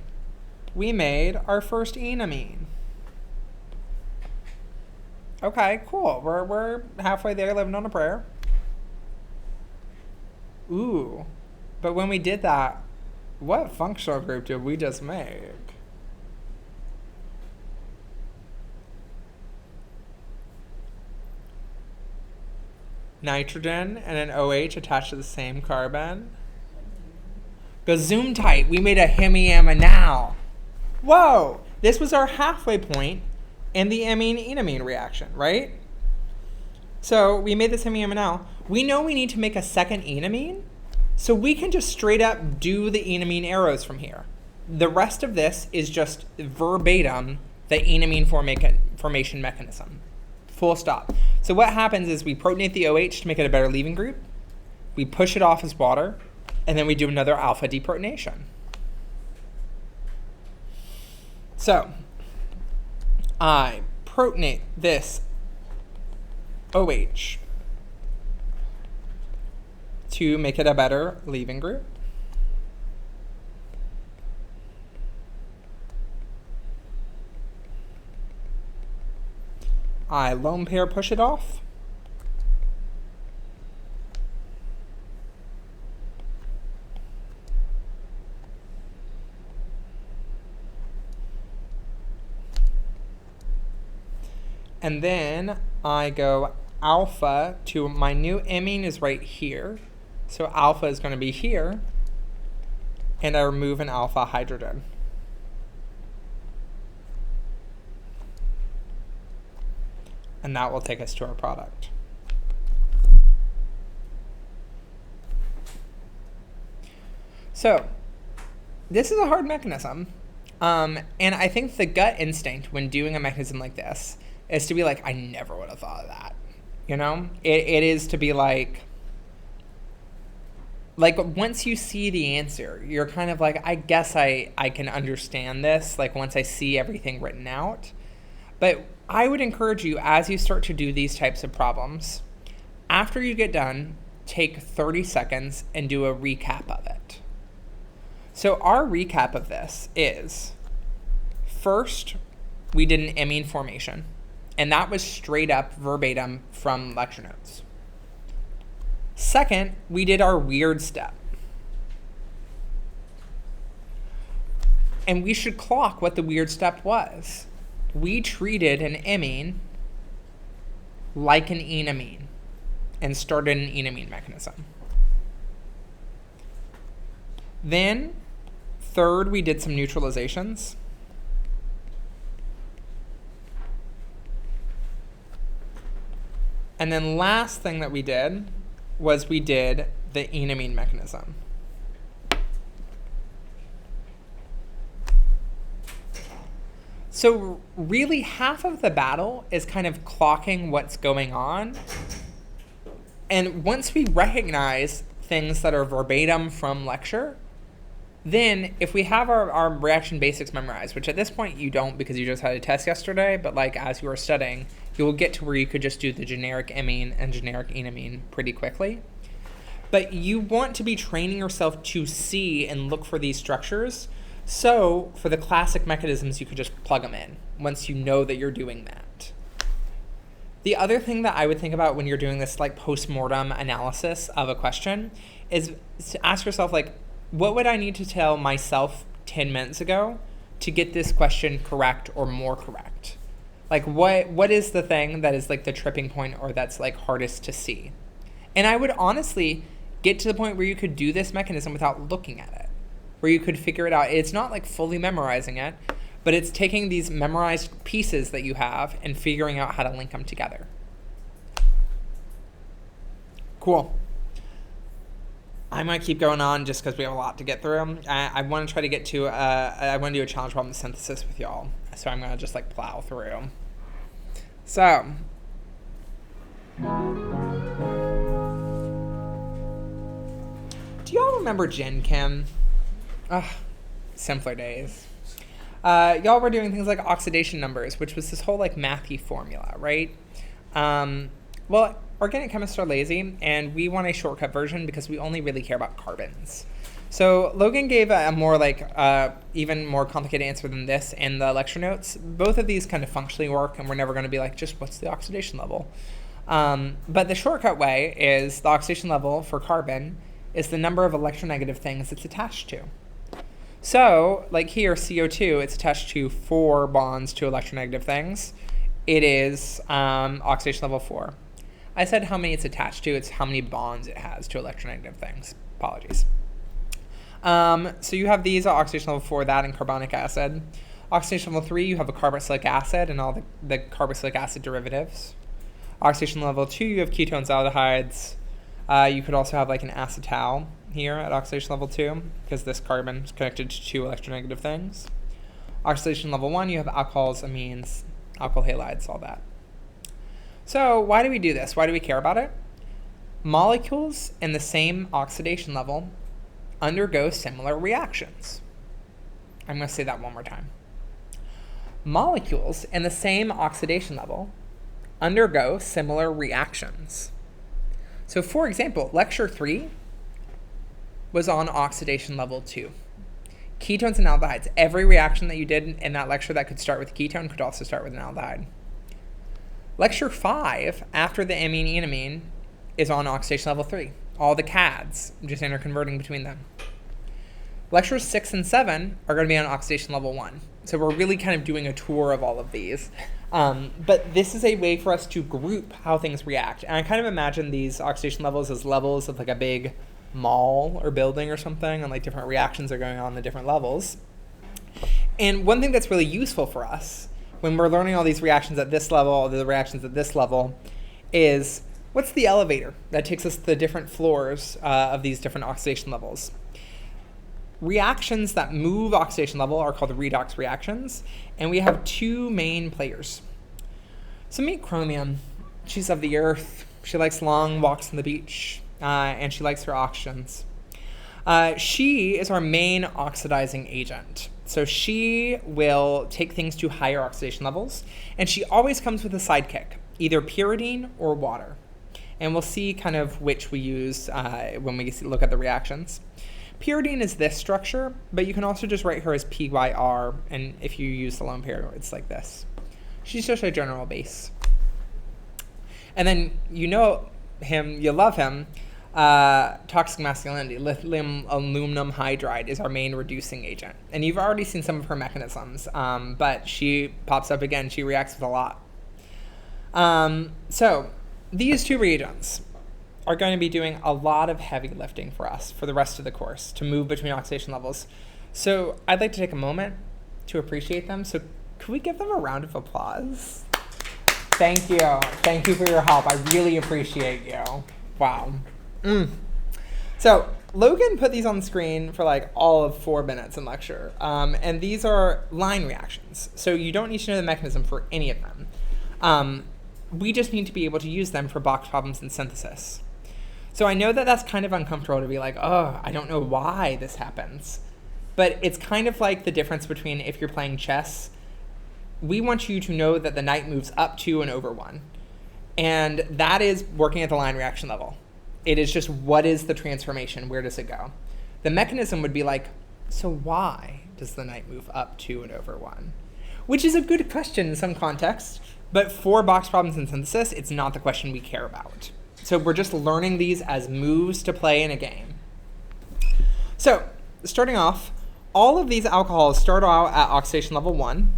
we made our first enamine. Okay, cool. We're halfway there, living on a prayer. Ooh, but when we did that, what functional group did we just make? Nitrogen and an OH attached to the same carbon. Gesundheit, we made a hemiaminal. Whoa, this was our halfway point in the amine-enamine reaction, right? So we made this hemiaminal. We know we need to make a second enamine, so we can just straight up do the enamine arrows from here. The rest of this is just verbatim the enamine formation mechanism. Full stop. So what happens is we protonate the OH to make it a better leaving group. We push it off as water, and then we do another alpha deprotonation. So I protonate this OH to make it a better leaving group. I lone pair push it off. And then I go alpha to my new imine is right here. So alpha is going to be here. And I remove an alpha hydrogen. And that will take us to our product. So this is a hard mechanism. And I think the gut instinct when doing a mechanism like this is to be like, I never would have thought of that. You know? It is to be like once you see the answer, you're kind of like, I guess I can understand this, like once I see everything written out. But I would encourage you, as you start to do these types of problems, after you get done, take 30 seconds and do a recap of it. So our recap of this is, first, we did an imine formation. And that was straight up verbatim from lecture notes. Second, we did our weird step. And we should clock what the weird step was. We treated an imine like an enamine and started an enamine mechanism. Then, third, we did some neutralizations. And then last thing that we did was we did the enamine mechanism. So really half of the battle is kind of clocking what's going on. And once we recognize things that are verbatim from lecture, then if we have our reaction basics memorized, which at this point you don't because you just had a test yesterday, but like as you were studying, you will get to where you could just do the generic imine and generic enamine pretty quickly. But you want to be training yourself to see and look for these structures. So for the classic mechanisms, you could just plug them in once you know that you're doing that. The other thing that I would think about when you're doing this like post-mortem analysis of a question is to ask yourself like, what would I need to tell myself 10 minutes ago to get this question correct or more correct? Like what is the thing that is like the tripping point or that's like hardest to see? And I would honestly get to the point where you could do this mechanism without looking at it, where you could figure it out. It's not like fully memorizing it, but it's taking these memorized pieces that you have and figuring out how to link them together. Cool. I might keep going on just because we have a lot to get through. I want to try to get to, I want to do a challenge problem synthesis with y'all. So I'm going to just like plow through. So, do y'all remember Gen Chem? Simpler days. Y'all were doing things like oxidation numbers, which was this whole like mathy formula, right? Well, organic chemists are lazy, and we want a shortcut version because we only really care about carbons. So Logan gave a more like even more complicated answer than this in the lecture notes. Both of these kind of functionally work, and we're never going to be like, just what's the oxidation level? But the shortcut way is the oxidation level for carbon is the number of electronegative things it's attached to. So, like here, CO2, it's attached to 4 bonds to electronegative things. It is oxidation level 4. I said how many it's attached to. It's how many bonds it has to electronegative things. Apologies. So you have these oxidation level 4, that and carbonic acid. Oxidation level 3, you have a carboxylic acid and all the carboxylic acid derivatives. Oxidation level 2, you have ketones, aldehydes. You could also have like an acetal here at oxidation level 2 because this carbon is connected to 2 electronegative things. Oxidation level 1, you have alcohols, amines, alkyl halides, all that. So why do we do this? Why do we care about it? Molecules in the same oxidation level undergo similar reactions. I'm going to say that one more time. Molecules in the same oxidation level undergo similar reactions. So for example, lecture 3 was on oxidation level 2. Ketones and aldehydes. Every reaction that you did in that lecture that could start with a ketone could also start with an aldehyde. Lecture 5, after the amine enamine, is on oxidation level 3. All the CADs, just interconverting between them. Lectures 6 and 7 are going to be on oxidation level 1. So we're really kind of doing a tour of all of these. But this is a way for us to group how things react. And I kind of imagine these oxidation levels as levels of like a big mall or building or something, and like different reactions are going on the different levels. And one thing that's really useful for us when we're learning all these reactions at this level, the reactions at this level, is what's the elevator that takes us to the different floors of these different oxidation levels. Reactions that move oxidation level are called redox reactions, and we have 2 main players. So meet chromium. She's of the earth. She likes long walks on the beach, and she likes her oxygens. She is our main oxidizing agent. So she will take things to higher oxidation levels, and she always comes with a sidekick, either pyridine or water. And we'll see kind of which we use when we look at the reactions. Pyridine is this structure, but you can also just write her as PYR, and if you use the lone pair, it's like this. She's just a general base. And then you know him, you love him. Toxic masculinity, lithium aluminum hydride is our main reducing agent. And you've already seen some of her mechanisms, but she pops up again. She reacts with a lot. So these 2 reagents are going to be doing a lot of heavy lifting for us for the rest of the course to move between oxidation levels. So I'd like to take a moment to appreciate them. So could we give them a round of applause? Thank you. Thank you for your help. I really appreciate you. Wow. So Logan put these on the screen for like all of 4 minutes in lecture. And these are line reactions. So you don't need to know the mechanism for any of them. We just need to be able to use them for box problems and synthesis. So I know that that's kind of uncomfortable to be like, oh, I don't know why this happens. But it's kind of like the difference between if you're playing chess. We want you to know that the knight moves up 2 and over 1. And that is working at the line reaction level. It is just, what is the transformation? Where does it go? The mechanism would be like, so why does the knight move up 2 and over 1? Which is a good question in some contexts, but for box problems and synthesis, it's not the question we care about. So we're just learning these as moves to play in a game. So starting off, all of these alcohols start out at oxidation level 1.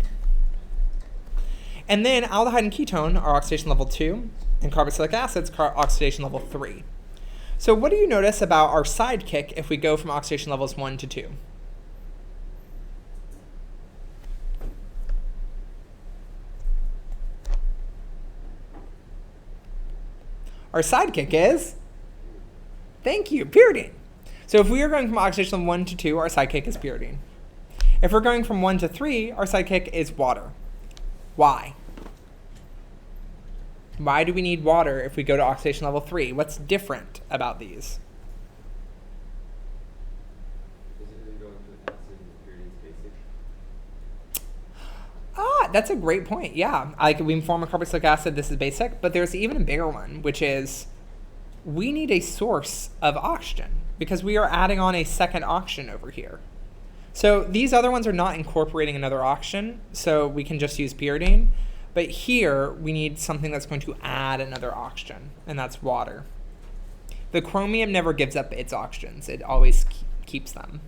And then aldehyde and ketone are oxidation level 2, and carboxylic acid's oxidation level 3. So what do you notice about our sidekick if we go from oxidation levels 1 to 2? Our sidekick is, thank you, pyridine. So if we are going from oxidation level 1 to 2, our sidekick is pyridine. If we're going from 1 to 3, our sidekick is water. Why? Why do we need water if we go to oxidation level 3? What's different about these?
Is it going to acid and pyridine basic?
That's a great point. Yeah, like we form a carboxylic acid, this is basic, but there's even a bigger one, which is we need a source of oxygen because we are adding on a second oxygen over here. So these other ones are not incorporating another oxygen, so we can just use pyridine. But here, we need something that's going to add another oxygen, and that's water. The chromium never gives up its oxygens. It always keeps them.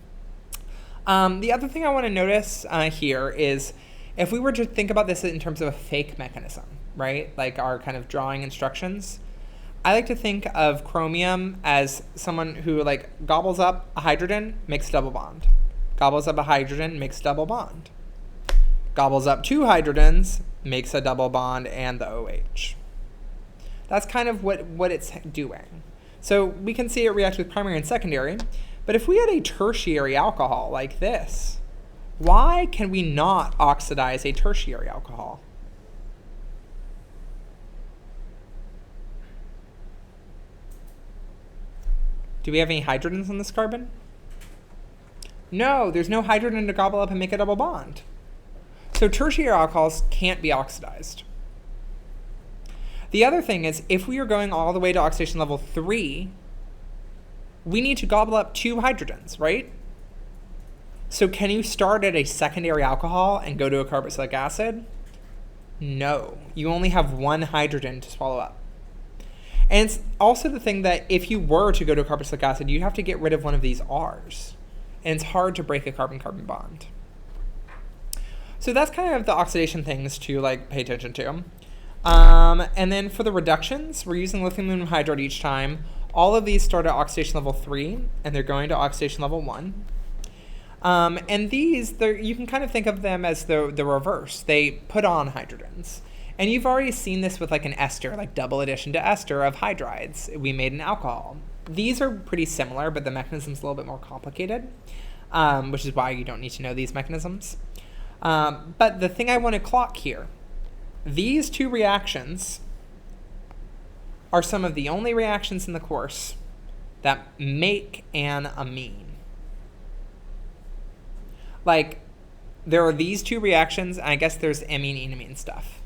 The other thing I want to notice here is if we were to think about this in terms of a fake mechanism, right, like our kind of drawing instructions, I like to think of chromium as someone who like gobbles up a hydrogen, makes a double bond. Gobbles up a hydrogen, makes a double bond. Gobbles up 2 hydrogens, makes a double bond and the OH. That's kind of what it's doing. So we can see it react with primary and secondary, but if we had a tertiary alcohol like this, why can we not oxidize a tertiary alcohol? Do we have any hydrogens on this carbon? No, there's no hydrogen to gobble up and make a double bond. So tertiary alcohols can't be oxidized. The other thing is, if we are going all the way to oxidation level 3, we need to gobble up 2 hydrogens, right? So can you start at a secondary alcohol and go to a carboxylic acid? No, you only have 1 hydrogen to swallow up. And it's also the thing that if you were to go to a carboxylic acid, you'd have to get rid of one of these R's. And it's hard to break a carbon-carbon bond. So that's kind of the oxidation things to like pay attention to. And then for the reductions, we're using lithium aluminum hydride each time. All of these start at oxidation level 3, and they're going to oxidation level 1. And these, you can kind of think of them as the reverse. They put on hydrogens. And you've already seen this with like an ester, like double addition to ester of hydrides. We made an alcohol. These are pretty similar, but the mechanism's a little bit more complicated, which is why you don't need to know these mechanisms. But the thing I want to clock here, these 2 reactions are some of the only reactions in the course that make an amine. Like, there are these 2 reactions, and I guess there's amine, enamine stuff.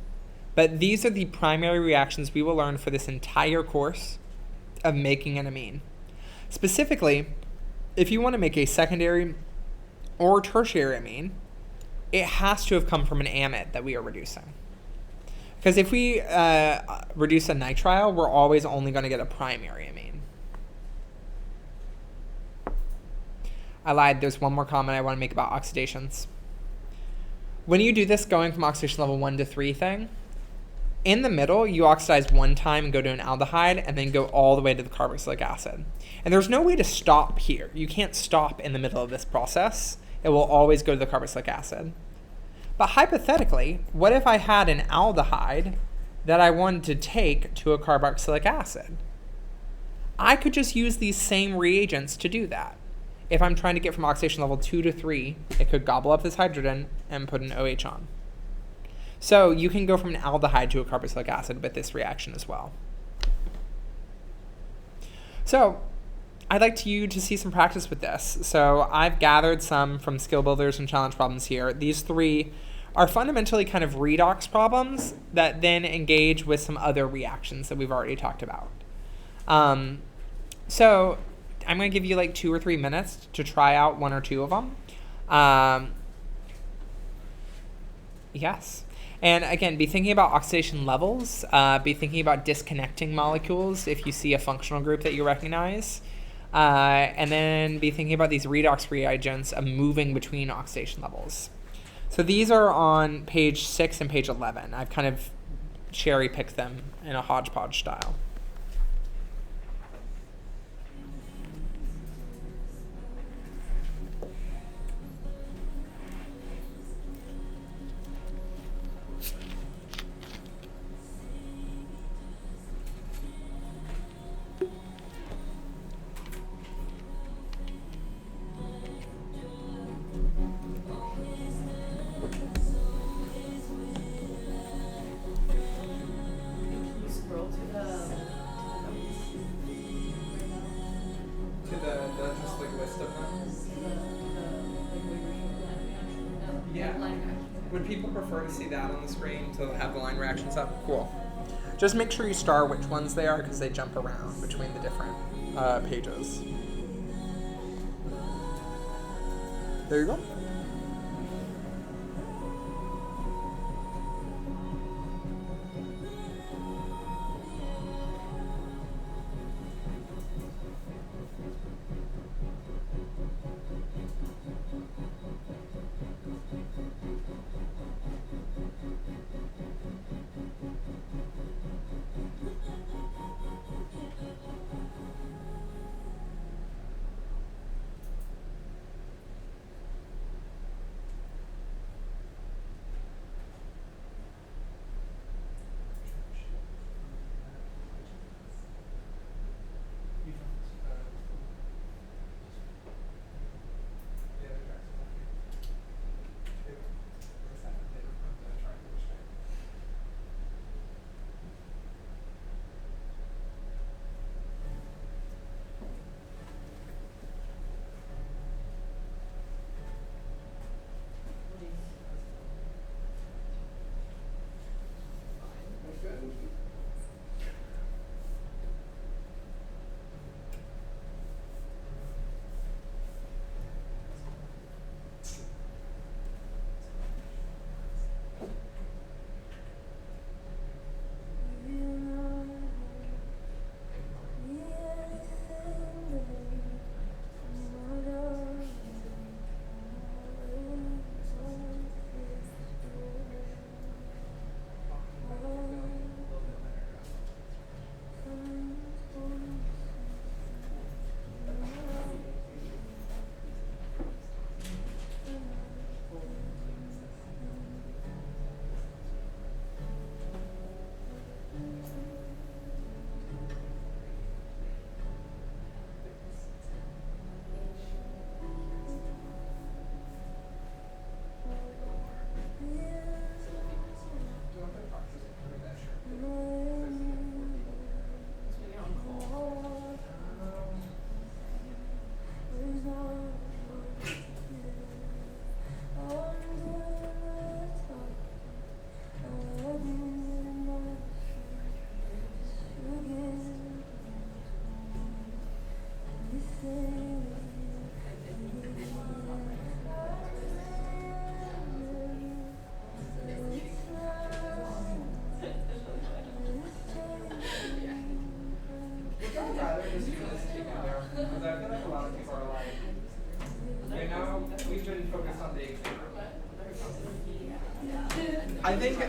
But these are the primary reactions we will learn for this entire course of making an amine. Specifically, if you want to make a secondary or tertiary amine, it has to have come from an amide that we are reducing. Because if we reduce a nitrile, we're always only going to get a primary amine. I lied, there's one more comment I want to make about oxidations. When you do this going from oxidation level 1 to 3 thing, in the middle, you oxidize 1 time and go to an aldehyde, and then go all the way to the carboxylic acid. And there's no way to stop here. You can't stop in the middle of this process. It will always go to the carboxylic acid. But hypothetically, what if I had an aldehyde that I wanted to take to a carboxylic acid? I could just use these same reagents to do that. If I'm trying to get from oxidation level 2 to 3, it could gobble up this hydrogen and put an OH on. So you can go from an aldehyde to a carboxylic acid with this reaction as well. So I'd like you to see some practice with this. So I've gathered some from skill builders and challenge problems here. These 3 are fundamentally kind of redox problems that then engage with some other reactions that we've already talked about. So I'm going to give you like 2 or 3 minutes to try out 1 or 2 of them. Yes. And again, be thinking about oxidation levels. Be thinking about disconnecting molecules if you see a functional group that you recognize. And then be thinking about these redox reagents of moving between oxidation levels. So these are on page 6 and page 11. I've kind of cherry picked them in a hodgepodge style.
Can you scroll to the notes right now?
To the just like list of them?
Like where you're showing line reaction? No,
Yeah.
line reaction.
Would people prefer to see that on the screen to have the line reactions up? Cool. Just make sure you star which ones they are because they jump around between the different pages. There you go.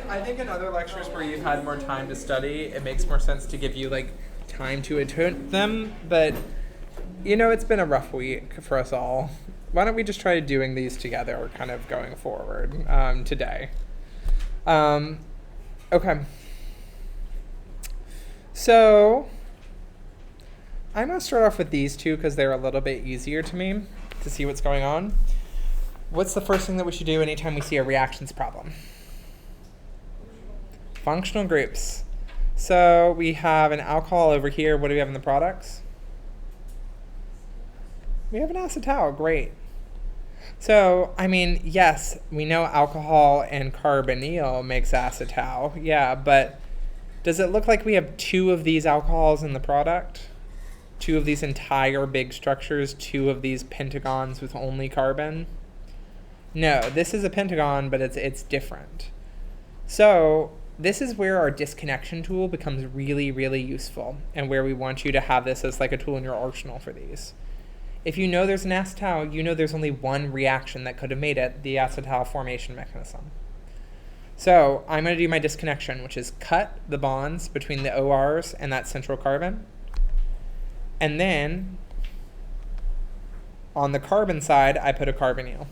I think in other lectures where you've had more time to study, it makes more sense to give you like time to attend them. But it's been a rough week for us all. Why don't we just try doing these together, kind of going forward today? Okay. So I'm gonna start off with these two because they're a little bit easier to me to see what's going on. What's the first thing that we should do anytime we see a reactions problem? Functional groups. So we have an alcohol over here. What do we have in the products? We have an acetal. Great. So, yes, we know alcohol and carbonyl makes acetal. Yeah, but does it look like we have two of these alcohols in the product? Two of these entire big structures, two of these pentagons with only carbon? No, this is a pentagon, but it's different. So this is where our disconnection tool becomes really, really useful, and where we want you to have this as like a tool in your arsenal for these. If you know there's an acetal, you know there's only one reaction that could have made it, the acetal formation mechanism. So I'm going to do my disconnection, which is cut the bonds between the ORs and that central carbon. And then on the carbon side, I put a carbonyl.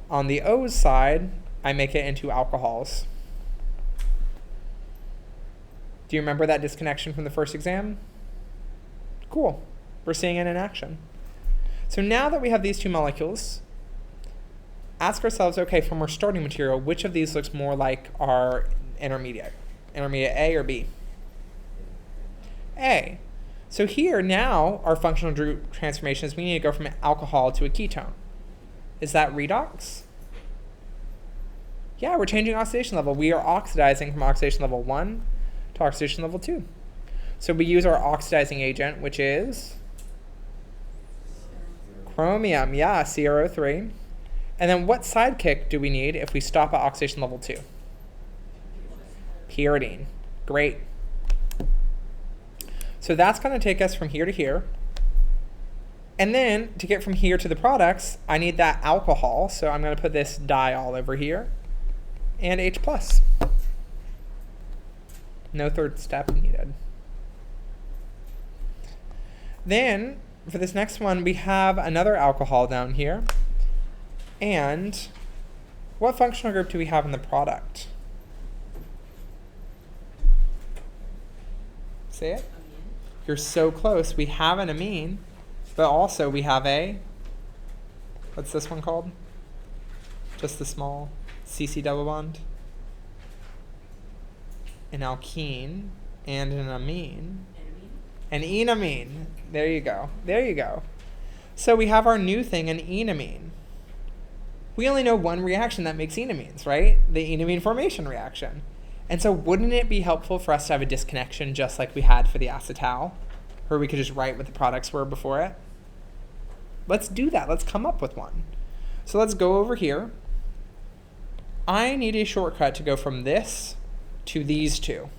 On the O's side, I make it into alcohols. Do you remember that disconnection from the first exam? Cool. We're seeing it in action. So now that we have these two molecules, ask ourselves, okay, from our starting material, which of these looks more like our intermediate? Intermediate A or B? A. So here now our functional group transformation is we need to go from an alcohol to a ketone. Is that redox? Yeah, we're changing oxidation level. We are oxidizing from oxidation level 1 to oxidation level 2. So we use our oxidizing agent, which is chromium, yeah, CrO3. And then what sidekick do we need if we stop at oxidation level 2? Pyridine. Great. So that's going to take us from here to here. And then to get from here to the products, I need that alcohol. So I'm going to put this diol over here and H+. No third step needed. Then for this next one, we have another alcohol down here. And what functional group do we have in the product? Say it. You're so close. We have an amine, but also we have a, what's this one called? Just the small CC double bond. An alkene and an amine. An enamine. There you go. There you go. So we have our new thing, an enamine. We only know one reaction that makes enamines, right? The enamine formation reaction. And so wouldn't it be helpful for us to have a disconnection just like we had for the acetal, where we could just write what the products were before it? Let's do that. Let's come up with one. So let's go over here. I need a shortcut to go from this to these two.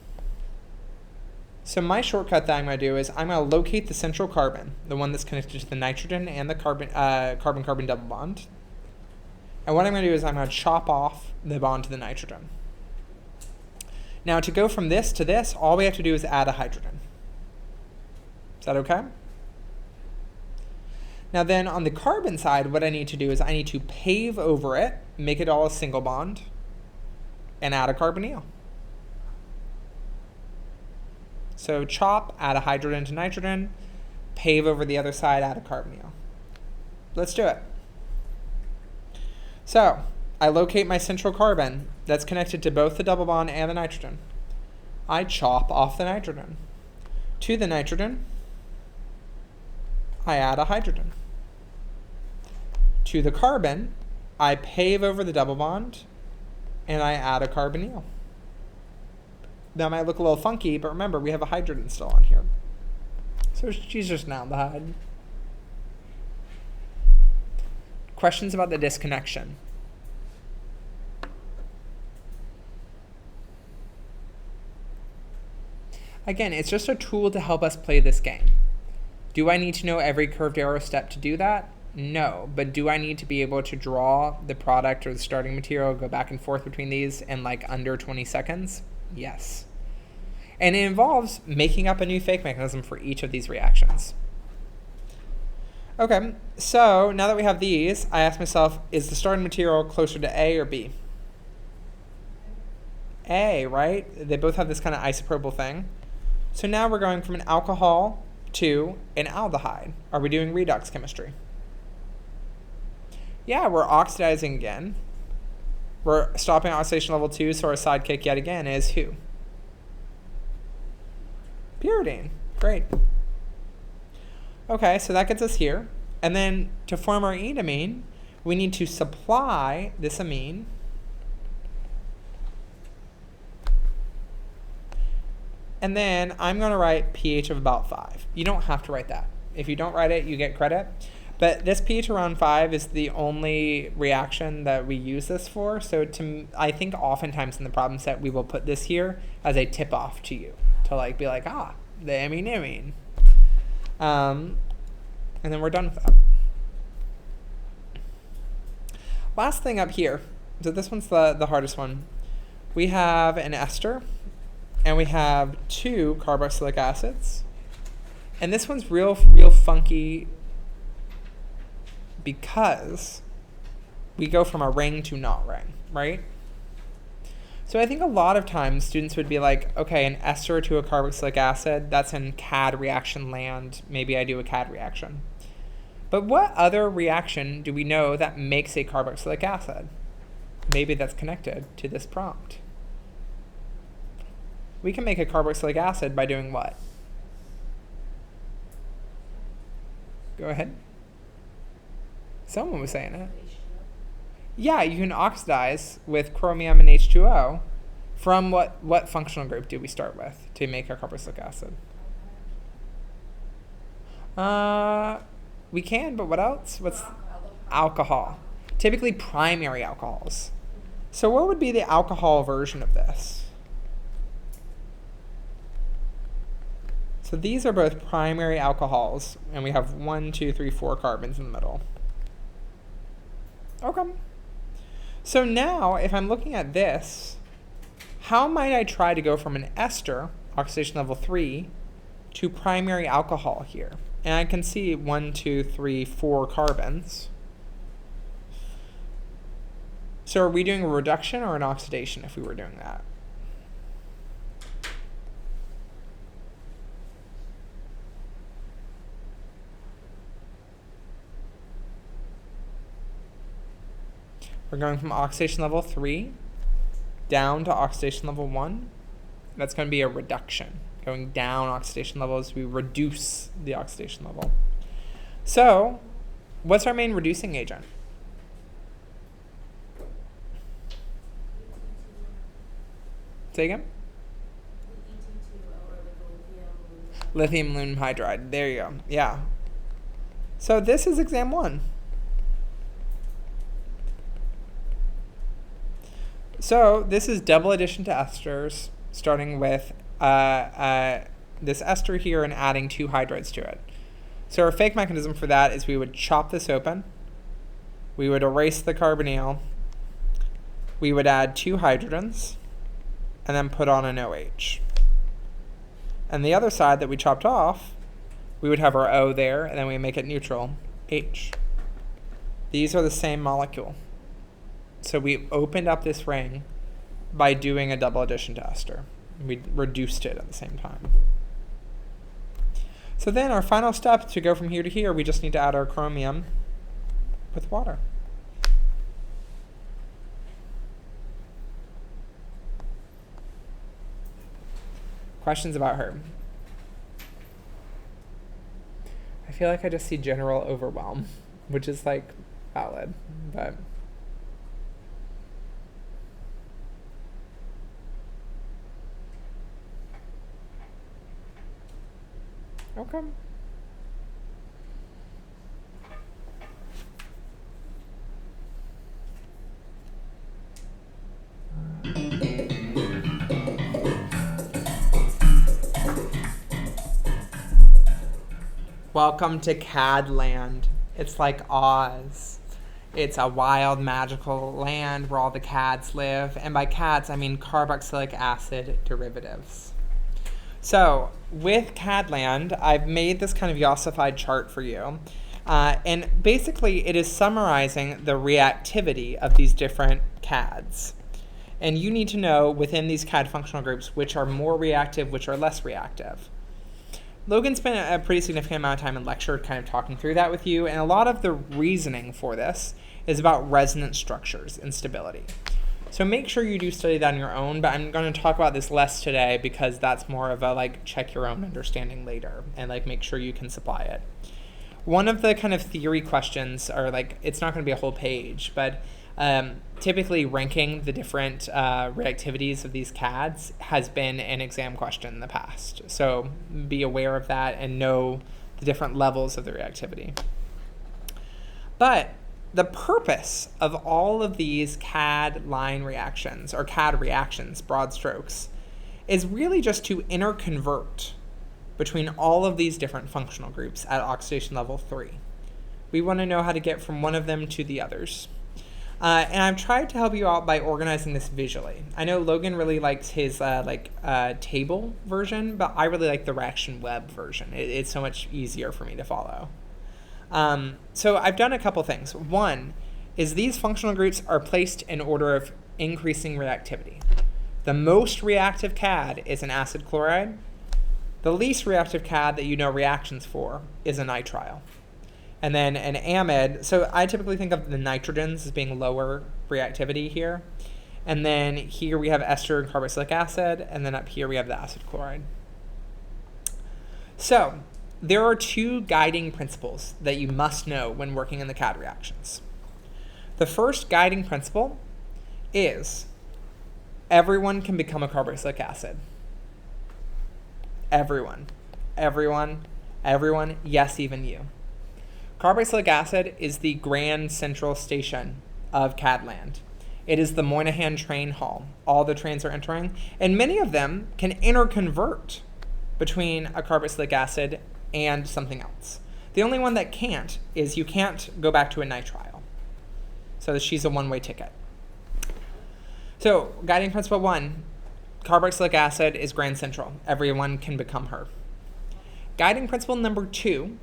So my shortcut that I'm going to do is I'm going to locate the central carbon, the one that's connected to the nitrogen and the carbon-carbon double bond. And what I'm going to do is I'm going to chop off the bond to the nitrogen. Now to go from this to this, all we have to do is add a hydrogen. Is that okay? Now then on the carbon side, what I need to do is I need to pave over it, make it all a single bond, and add a carbonyl. So chop, add a hydrogen to nitrogen, pave over the other side, add a carbonyl. Let's do it. So I locate my central carbon that's connected to both the double bond and the nitrogen. I chop off the nitrogen. To the nitrogen, I add a hydrogen. To the carbon, I pave over the double bond and I add a carbonyl. That might look a little funky, but remember, we have a hydrogen still on here. So she's just an aldehyde. Questions about the disconnection? Again, it's just a tool to help us play this game. Do I need to know every curved arrow step to do that? No, but do I need to be able to draw the product or the starting material, go back and forth between these in like under 20 seconds? Yes. And it involves making up a new fake mechanism for each of these reactions. Okay, so now that we have these, I ask myself, is the starting material closer to A or B? A, right? They both have this kind of isopropyl thing. So now we're going from an alcohol to an aldehyde. Are we doing redox chemistry? Yeah, we're oxidizing again. We're stopping oxidation level 2, so our sidekick yet again is who? Pyridine. Great. Okay, so that gets us here. And then to form our enamine, we need to supply this amine and then I'm going to write pH of about 5. You don't have to write that. If you don't write it, you get credit. But this pH around 5 is the only reaction that we use this for. So I think oftentimes in the problem set, we will put this here as a tip-off to you. To like be like, the amine. And then we're done with that. Last thing up here. So this one's the hardest one. We have an ester, and we have 2 carboxylic acids. And this one's real funky because we go from a ring to not ring, right? So I think a lot of times students would be like, okay, an ester to a carboxylic acid, that's in CAD reaction land. Maybe I do a CAD reaction. But what other reaction do we know that makes a carboxylic acid? Maybe that's connected to this prompt. We can make a carboxylic acid by doing what? Go ahead. Someone was saying it. Yeah, you can oxidize with chromium and H2O. From what functional group do we start with to make a carboxylic acid? We can, but what else? What's alcohol? Typically primary alcohols. So what would be the alcohol version of this? So these are both primary alcohols, and we have 1, 2, 3, 4 carbons in the middle. Okay. So now, if I'm looking at this, how might I try to go from an ester, oxidation level 3, to primary alcohol here? And I can see 1, 2, 3, 4 carbons. So are we doing a reduction or an oxidation if we were doing that? We're going from oxidation level 3 down to oxidation level 1. That's going to be a reduction. Going down oxidation levels, we reduce the oxidation level. So, what's our main reducing agent? Say again? Lithium aluminum hydride. There you go. Yeah. So this is exam 1. So this is double addition to esters, starting with this ester here and adding 2 hydrides to it. So our fake mechanism for that is we would chop this open, we would erase the carbonyl, we would add 2 hydrogens, and then put on an OH. And the other side that we chopped off, we would have our O there, and then we make it neutral, H. These are the same molecule. So we opened up this ring by doing a double addition to ester. We reduced it at the same time. So then our final step to go from here to here, we just need to add our chromium with water. Questions about her? I feel like I just see general overwhelm, which is like valid, but okay. Welcome to CAD land. It's like Oz. It's a wild, magical land where all the CADs live. And by CADs, I mean carboxylic acid derivatives. So with CAD land, I've made this kind of yossified chart for you. And basically, it is summarizing the reactivity of these different CADs. And you need to know within these CAD functional groups which are more reactive, which are less reactive. Logan spent a pretty significant amount of time in lecture kind of talking through that with you, and a lot of the reasoning for this is about resonance structures and stability. So make sure you do study that on your own, but I'm going to talk about this less today because that's more of a like check your own understanding later and like make sure you can supply it. One of the kind of theory questions are like, it's not going to be a whole page, but typically ranking the different reactivities of these CADs has been an exam question in the past. So be aware of that and know the different levels of the reactivity. But the purpose of all of these CAD line reactions, or CAD reactions, broad strokes, is really just to interconvert between all of these different functional groups at oxidation level 3. We want to know how to get from one of them to the others. And I've tried to help you out by organizing this visually. I know Logan really likes his table version, but I really like the reaction web version. It's so much easier for me to follow. So I've done a couple things. One is these functional groups are placed in order of increasing reactivity. The most reactive CAD is an acid chloride. The least reactive CAD that you know reactions for is a nitrile. And then an amide, so I typically think of the nitrogens as being lower reactivity here. And then here we have ester and carboxylic acid, and then up here we have the acid chloride. So there are two guiding principles that you must know when working in the CAD reactions. The first guiding principle is everyone can become a carboxylic acid. Everyone, yes, even you. Carboxylic acid is the grand central station of CAD land. It is the Moynihan train hall. All the trains are entering, and many of them can interconvert between a carboxylic acid and something else. The only one that can't is you can't go back to a nitrile. So she's a one-way ticket. So guiding principle 1, carboxylic acid is grand central. Everyone can become her. Guiding principle number 2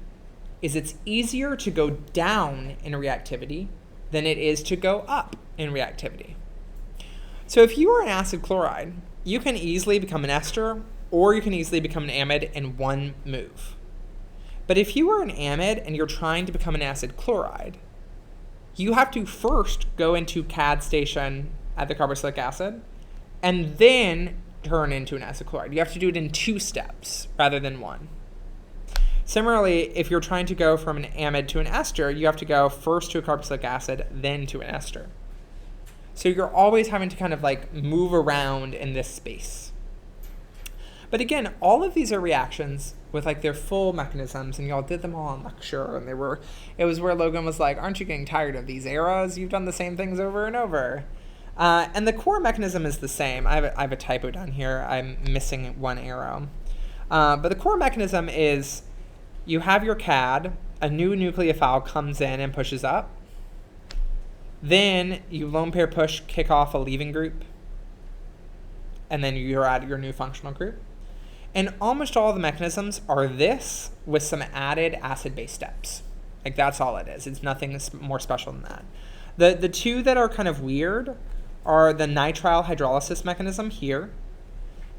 is it's easier to go down in reactivity than it is to go up in reactivity. So if you are an acid chloride, you can easily become an ester, or you can easily become an amide in one move. But if you are an amide and you're trying to become an acid chloride, you have to first go into CAD station at the carboxylic acid, and then turn into an acid chloride. You have to do it in 2 steps rather than 1. Similarly, if you're trying to go from an amide to an ester, you have to go first to a carboxylic acid, then to an ester. So you're always having to kind of like move around in this space. But again, all of these are reactions with like their full mechanisms, and y'all did them all in lecture, and it was where Logan was like, aren't you getting tired of these arrows? You've done the same things over and over. And the core mechanism is the same. I have a typo down here. I'm missing one arrow. But the core mechanism is you have your CAD, a new nucleophile comes in and pushes up. Then you lone pair push, kick off a leaving group. And then you're at your new functional group. And almost all the mechanisms are this with some added acid-base steps. Like that's all it is. It's nothing more special than that. The two that are kind of weird are the nitrile hydrolysis mechanism here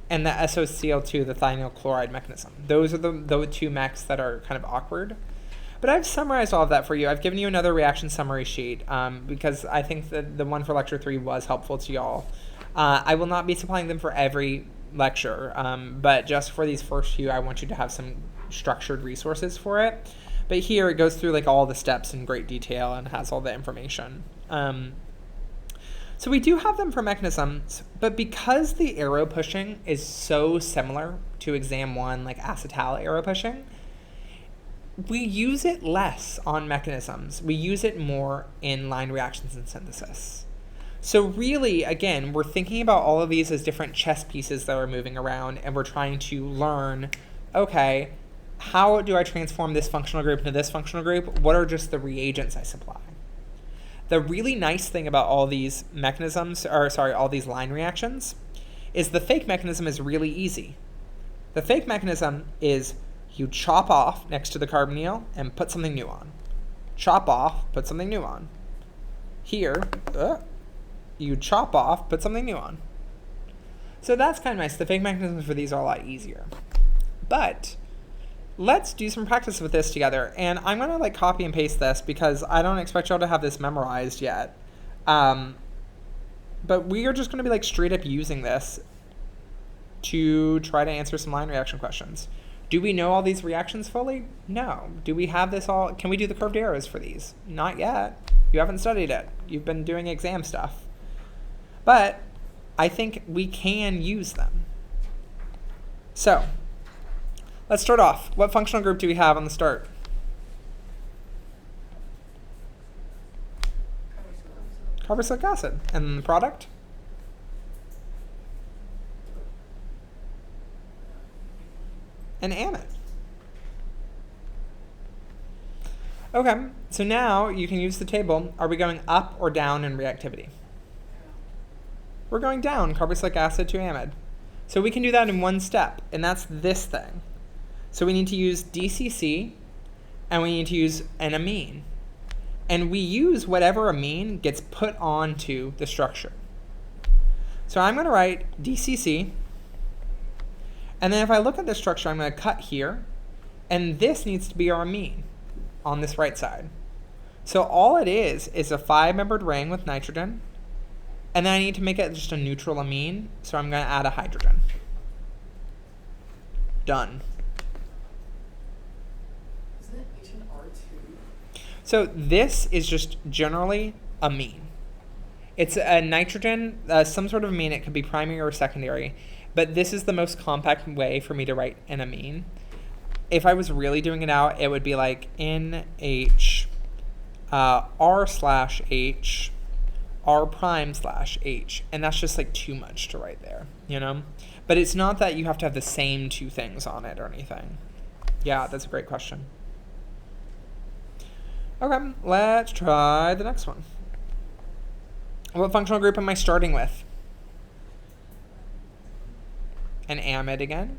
and the SOCl2, the thionyl chloride mechanism. Those are the two mechs that are kind of awkward. But I've summarized all of that for you. I've given you another reaction summary sheet because I think that the one for lecture 3 was helpful to y'all. I will not be supplying them for every lecture, but just for these first few, I want you to have some structured resources for it. But here it goes through like all the steps in great detail and has all the information. So we do have them for mechanisms, but because the arrow pushing is so similar to exam 1, like acetal arrow pushing, we use it less on mechanisms. We use it more in line reactions and synthesis. So really, again, we're thinking about all of these as different chess pieces that are moving around, and we're trying to learn, okay, how do I transform this functional group into this functional group? What are just the reagents I supply? The really nice thing about all these mechanisms, all these line reactions, is the fake mechanism is really easy. The fake mechanism is you chop off next to the carbonyl and put something new on. Chop off, put something new on. Here, you chop off, put something new on. So that's kind of nice. The fake mechanisms for these are a lot easier. But let's do some practice with this together. And I'm going to like copy and paste this because I don't expect y'all to have this memorized yet. But we are just going to be like straight up using this to try to answer some line reaction questions. Do we know all these reactions fully? No. Do we have this all? Can we do the curved arrows for these? Not yet. You haven't studied it. You've been doing exam stuff. But I think we can use them. So let's start off. What functional group do we have on the start? carboxylic acid. And then the product? An amide. Okay, so now you can use the table. Are we going up or down in reactivity? We're going down, carboxylic acid to amide. So we can do that in one step, and that's this thing. So we need to use DCC, and we need to use an amine. And we use whatever amine gets put onto the structure. So I'm going to write DCC, and then if I look at the structure, I'm going to cut here, and this needs to be our amine on this right side. So all it is a 5-membered ring with nitrogen, and then I need to make it just a neutral amine, so I'm going to add a hydrogen. Done.
Isn't it H and R2?
So this is just generally amine. It's a nitrogen, some sort of amine. It could be primary or secondary, but this is the most compact way for me to write an amine. If I was really doing it out, it would be like NH, R/H, R'/H, and that's just like too much to write there, you know? But it's not that you have to have the same two things on it or anything. Yeah, that's a great question. Okay, let's try the next one. What functional group am I starting with? An amide again.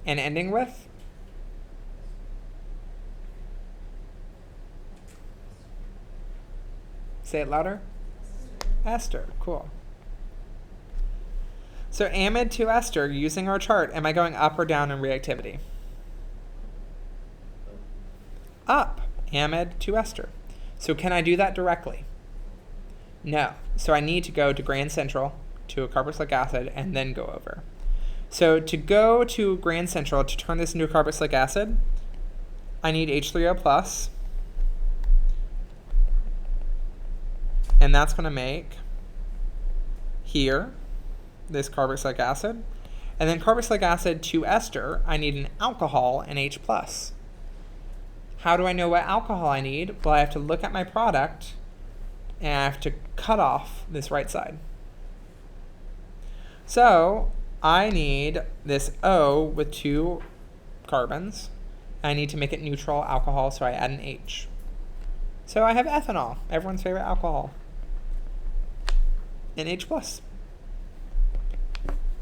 And ending with? Say it louder. Ester, cool. So amide to ester, using our chart, am I going up or down in reactivity? Up, amide to ester. So can I do that directly? No. So I need to go to Grand Central, to a carboxylic acid, and then go over. So to go to Grand Central, to turn this into a carboxylic acid, I need H3O+, and that's going to make here this carboxylic acid. And then carboxylic acid to ester, I need an alcohol, an H+. How do I know what alcohol I need? Well, I have to look at my product, and I have to cut off this right side. So I need this O with 2 carbons. I need to make it neutral alcohol, so I add an H. So I have ethanol, everyone's favorite alcohol. An H+.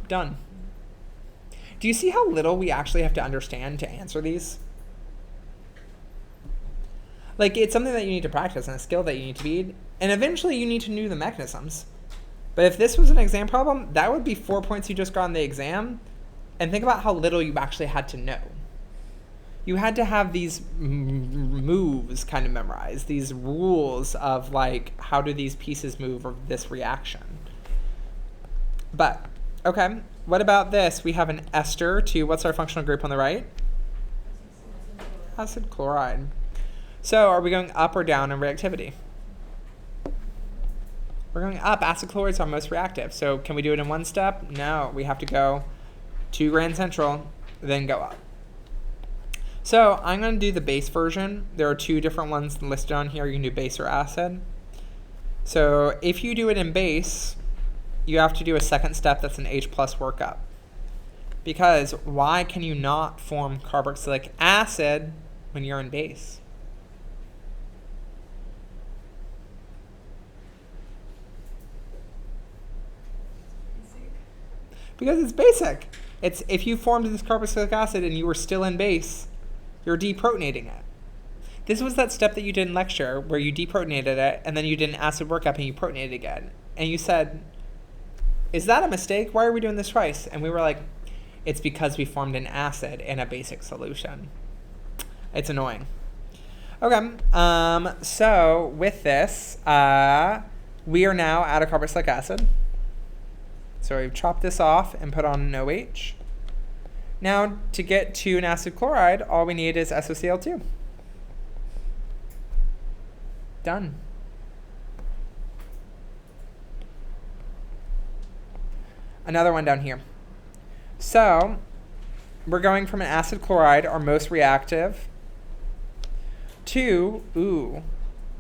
Done. Do you see how little we actually have to understand to answer these? Like, it's something that you need to practice and a skill that you need to be, and eventually you need to know the mechanisms. But if this was an exam problem, that would be 4 points you just got on the exam, and think about how little you actually had to know. You had to have these moves kind of memorized, these rules of like, how do these pieces move of this reaction? But, okay, what about this? We have an ester to, what's our functional group on the right? Acid chloride. So are we going up or down in reactivity? We're going up. Acid chloride is our most reactive. So can we do it in one step? No, we have to go to Grand Central, then go up. So I'm going to do the base version. There are 2 different ones listed on here. You can do base or acid. So if you do it in base, you have to do a second step that's an H+ workup. Because why can you not form carboxylic acid when you're in base? Because it's basic. It's if you formed this carboxylic acid and you were still in base, you're deprotonating it. This was that step that you did in lecture where you deprotonated it and then you did an acid workup and you protonated again. And you said, is that a mistake? Why are we doing this twice? And we were like, it's because we formed an acid in a basic solution. It's annoying. Okay, so with this, we are now at a carboxylic acid. So we've chopped this off and put on an OH. Now, to get to an acid chloride, all we need is SOCl2. Done. Another one down here. So we're going from an acid chloride, our most reactive, to, ooh,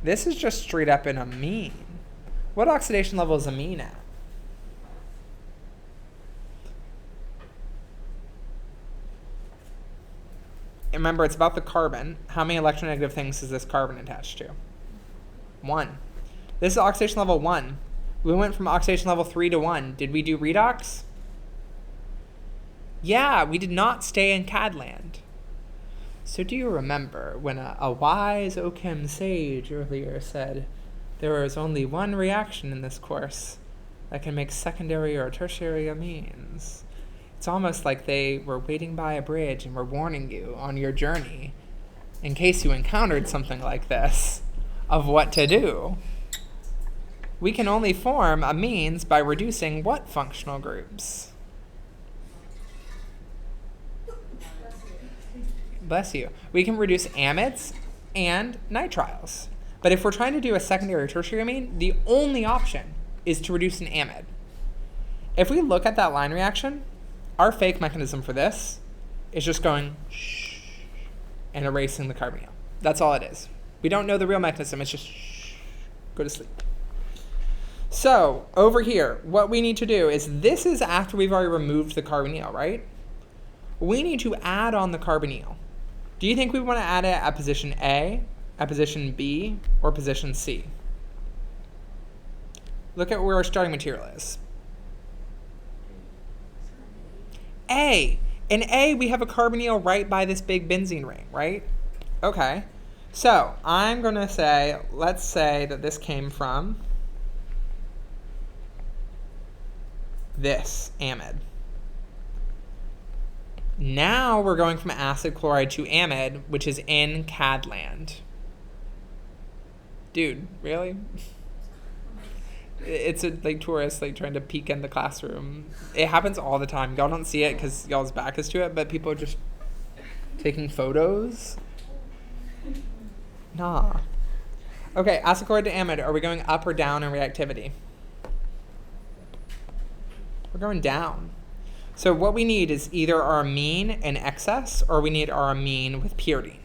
this is just straight up an amine. What oxidation level is amine at? And remember, it's about the carbon. How many electronegative things is this carbon attached to? 1. This is oxidation level 1. We went from oxidation level 3 to 1. Did we do redox? Yeah, we did not stay in CAD land. So do you remember when a wise Ochem sage earlier said, there is only one reaction in this course that can make secondary or tertiary amines? It's almost like they were waiting by a bridge and were warning you on your journey, in case you encountered something like this, of what to do. We can only form amines by reducing what functional groups? Bless you. We can reduce amides and nitriles. But if we're trying to do a secondary or tertiary amine, the only option is to reduce an amide. If we look at that line reaction, our fake mechanism for this is just going shh and erasing the carbonyl. That's all it is. We don't know the real mechanism. It's just shh, go to sleep. So over here, what we need to do is, this is after we've already removed the carbonyl, right? We need to add on the carbonyl. Do you think we want to add it at position A, at position B, or position C? Look at where our starting material is. A. In A, we have a carbonyl right by this big benzene ring, right? Okay. So I'm going to say, let's say that this came from this amide. Now we're going from acid chloride to amide, which is in CAD land. Dude, really? It's like tourists trying to peek in the classroom. It happens all the time. Y'all don't see it because y'all's back is to it, but people are just taking photos. Nah. Okay, acid chloride to amide. Are we going up or down in reactivity? We're going down. So what we need is either our amine in excess, or we need our amine with pyridine.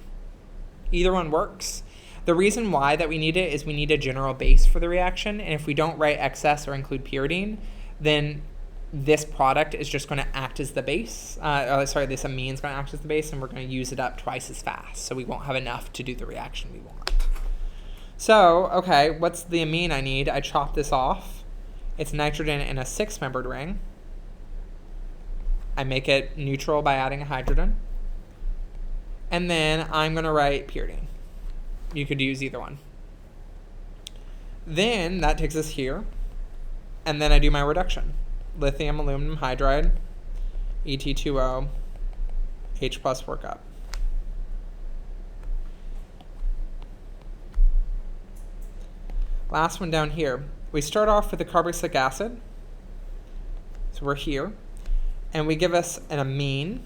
Either one works. The reason why that we need it is we need a general base for the reaction, and if we don't write excess or include pyridine, then this product is just going to act as the base. This amine is going to act as the base, and we're going to use it up twice as fast, so we won't have enough to do the reaction we want. So, okay, what's the amine I need? I chop this off. It's nitrogen in a 6-membered ring. I make it neutral by adding a hydrogen. And then I'm going to write pyridine. You could use either one. Then that takes us here. And then I do my reduction. Lithium aluminum hydride, Et2O, H plus workup. Last one down here. We start off with the carboxylic acid. So we're here. And we give us an amine.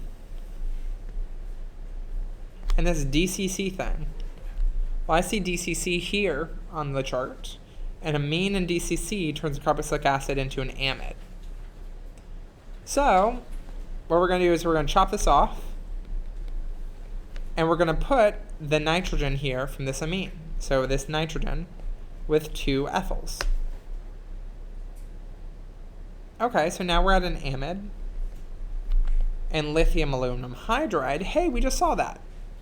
And this DCC thing. Well, I see DCC here on the chart. And amine and DCC turns carboxylic acid into an amide. So what we're going to do is we're going to chop this off. And we're going to put the nitrogen here from this amine. So this nitrogen with 2 ethyls. Okay, so now we're at an amide. And lithium aluminum hydride, hey, we just saw that.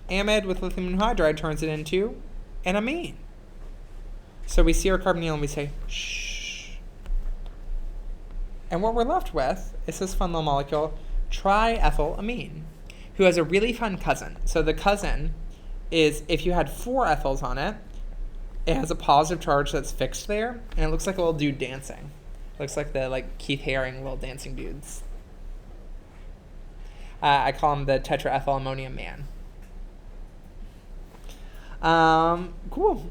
Amide with lithium aluminum hydride turns it into an amine. So we see our carbonyl and we say, shh. And what we're left with is this fun little molecule, triethylamine, who has a really fun cousin. So the cousin is, if you had 4 ethyls on it, it has a positive charge that's fixed there, and it looks like a little dude dancing. Looks like the Keith Haring little dancing dudes. I call him the tetraethylammonium man. Cool.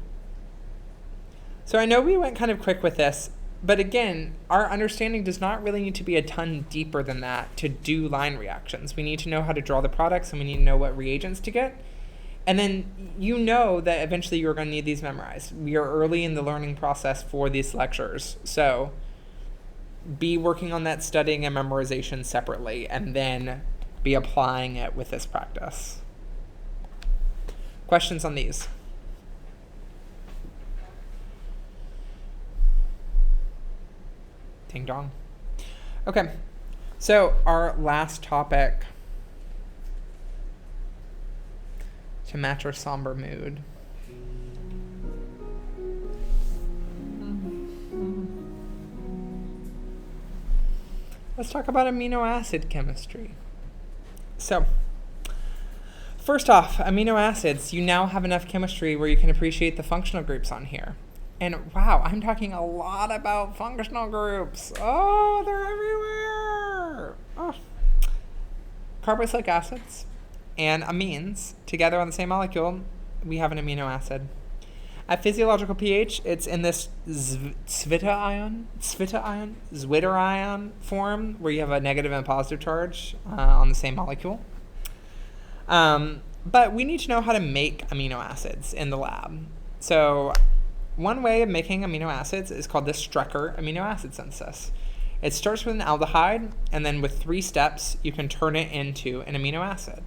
So I know we went kind of quick with this, but again, our understanding does not really need to be a ton deeper than that to do line reactions. We need to know how to draw the products, and we need to know what reagents to get. And then you know that eventually you're going to need these memorized. We are early in the learning process for these lectures. So be working on that studying and memorization separately, and then be applying it with this practice. Questions on these? Ding dong. Okay, so our last topic, to match our somber mood. Let's talk about amino acid chemistry. So, first off, amino acids, you now have enough chemistry where you can appreciate the functional groups on here. And wow, I'm talking a lot about functional groups. Oh, they're everywhere. Oh. Carboxylic acids and amines together on the same molecule, we have an amino acid. At physiological pH, it's in this Zwitter ion form, where you have a negative and positive charge on the same molecule. But we need to know how to make amino acids in the lab. So one way of making amino acids is called the Strecker amino acid synthesis. It starts with an aldehyde, and then with 3 steps, you can turn it into an amino acid.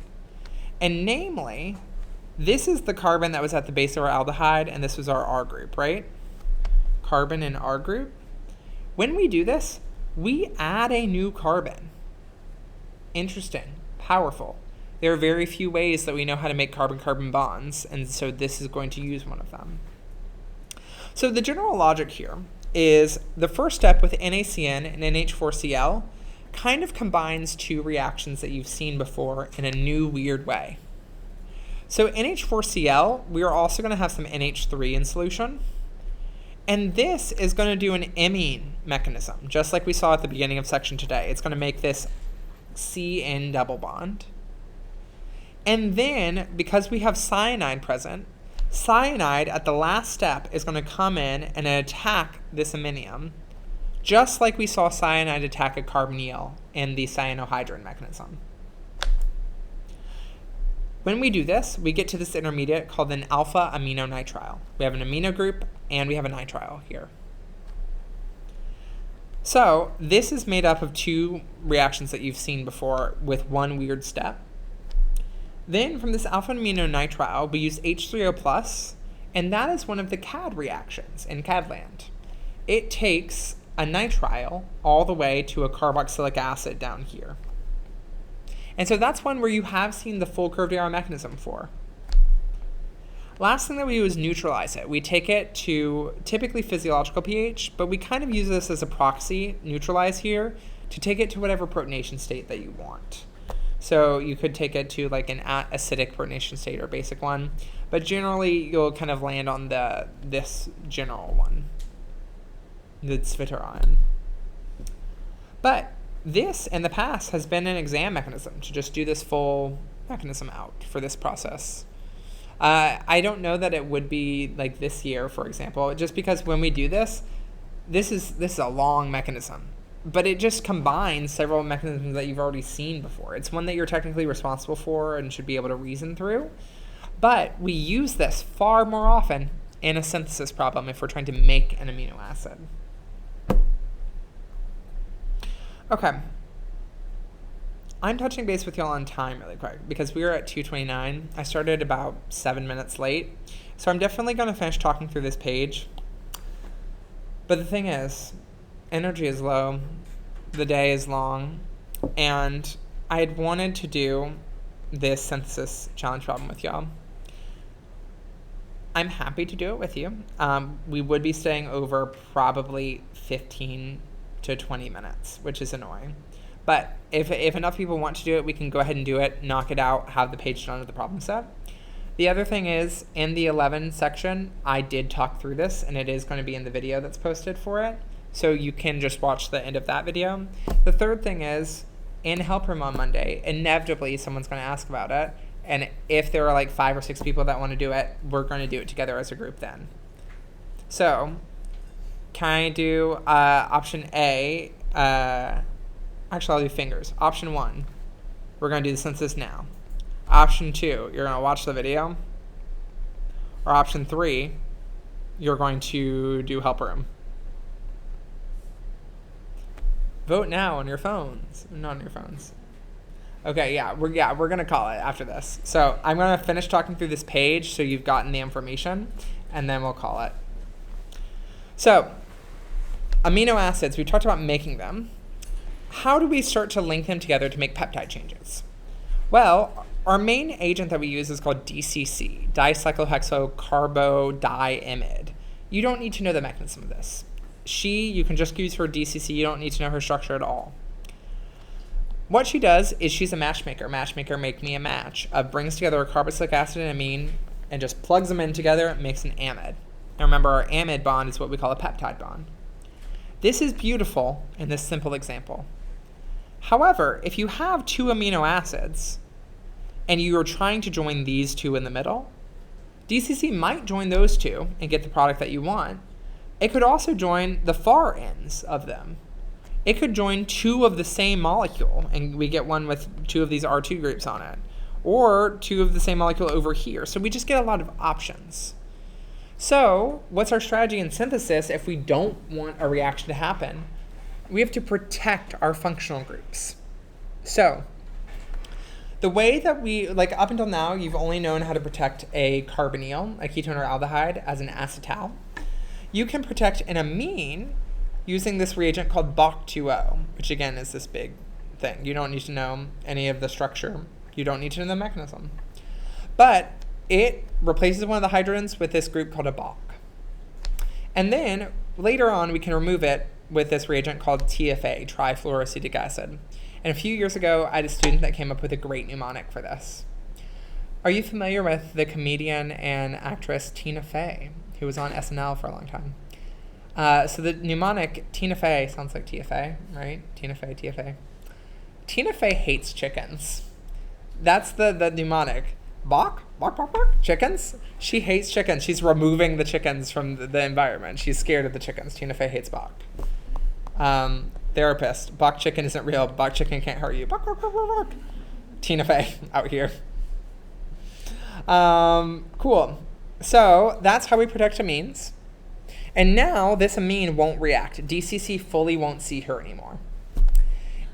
And namely, this is the carbon that was at the base of our aldehyde, and this was our R group, right? Carbon in R group. When we do this, we add a new carbon. Interesting, powerful. There are very few ways that we know how to make carbon-carbon bonds, and so this is going to use one of them. So the general logic here is the first step with NaCN and NH4Cl kind of combines 2 reactions that you've seen before in a new weird way. So NH4Cl, we are also going to have some NH3 in solution. And this is going to do an imine mechanism, just like we saw at the beginning of section today. It's going to make this CN double bond. And then, because we have cyanide present, cyanide at the last step is going to come in and attack this aminium, just like we saw cyanide attack a carbonyl in the cyanohydrin mechanism. When we do this, we get to this intermediate called an alpha aminonitrile. We have an amino group and we have a nitrile here. So this is made up of 2 reactions that you've seen before with 1 weird step. Then from this alpha aminonitrile, we use H3O+, and that is one of the CAD reactions in CAD land. It takes a nitrile all the way to a carboxylic acid down here. And so that's one where you have seen the full curved arrow mechanism for. Last thing that we do is neutralize it. We take it to typically physiological pH, but we kind of use this as a proxy, neutralize here, to take it to whatever protonation state that you want. So you could take it to like an acidic protonation state or basic one, but generally you'll kind of land on this general one, the Zwitter ion. But this, in the past, has been an exam mechanism to just do this full mechanism out for this process. I don't know that it would be like this year, for example, just because when we do this is a long mechanism, but it just combines several mechanisms that you've already seen before. It's one that you're technically responsible for and should be able to reason through, but we use this far more often in a synthesis problem if we're trying to make an amino acid. Okay, I'm touching base with y'all on time really quick because we are at 2:29. I started about 7 minutes late, so I'm definitely going to finish talking through this page. But the thing is, energy is low, the day is long, and I had wanted to do this synthesis challenge problem with y'all. I'm happy to do it with you. We would be staying over probably 15 to 20 minutes, which is annoying. But if enough people want to do it, we can go ahead and do it, knock it out, have the page done with the problem set. The other thing is, in the 11 section, I did talk through this, and it is going to be in the video that's posted for it. So you can just watch the end of that video. The third thing is, in Help Room on Monday, inevitably someone's going to ask about it. And if there are like 5 or 6 people that want to do it, we're going to do it together as a group then. So, can I do option A? Actually, I'll do fingers. Option 1, we're going to do the synthesis now. Option 2, you're going to watch the video. Or option 3, you're going to do Help Room. Vote now on your phones. Not on your phones. Okay, we're gonna call it after this. So I'm gonna finish talking through this page so you've gotten the information, and then we'll call it. So amino acids, we talked about making them. How do we start to link them together to make peptide changes? Well, our main agent that we use is called DCC, dicyclohexocarbo-diimide. You don't need to know the mechanism of this. You can just use her DCC. You don't need to know her structure at all. What she does is she's a matchmaker. Matchmaker, make me a match. Brings together a carboxylic acid and amine and just plugs them in together and makes an amide. Now remember, our amide bond is what we call a peptide bond. This is beautiful in this simple example. However, if you have two amino acids and you are trying to join these two in the middle, DCC might join those two and get the product that you want. It could also join the far ends of them. It could join two of the same molecule, and we get one with two of these R2 groups on it, or two of the same molecule over here. So we just get a lot of options. So what's our strategy in synthesis if we don't want a reaction to happen? We have to protect our functional groups. So the way that up until now, you've only known how to protect a carbonyl, a ketone or aldehyde, as an acetal. You can protect an amine using this reagent called BOC2O, which again is this big thing. You don't need to know any of the structure. You don't need to know the mechanism. But it replaces one of the hydrogens with this group called a BOC. And then later on, we can remove it with this reagent called TFA, trifluoroacetic acid. And a few years ago, I had a student that came up with a great mnemonic for this. Are you familiar with the comedian and actress Tina Fey, who was on SNL for a long time? So the mnemonic, Tina Fey, sounds like TFA, right? Tina Fey, TFA. Tina Fey hates chickens. That's the mnemonic. Bok, chickens? She hates chickens. She's removing the chickens from the environment. She's scared of the chickens. Tina Fey hates bok. Therapist, bok chicken isn't real. Bok chicken can't hurt you. Bok. Tina Fey out here. Cool. So that's how we protect amines. And now this amine won't react. DCC fully won't see her anymore.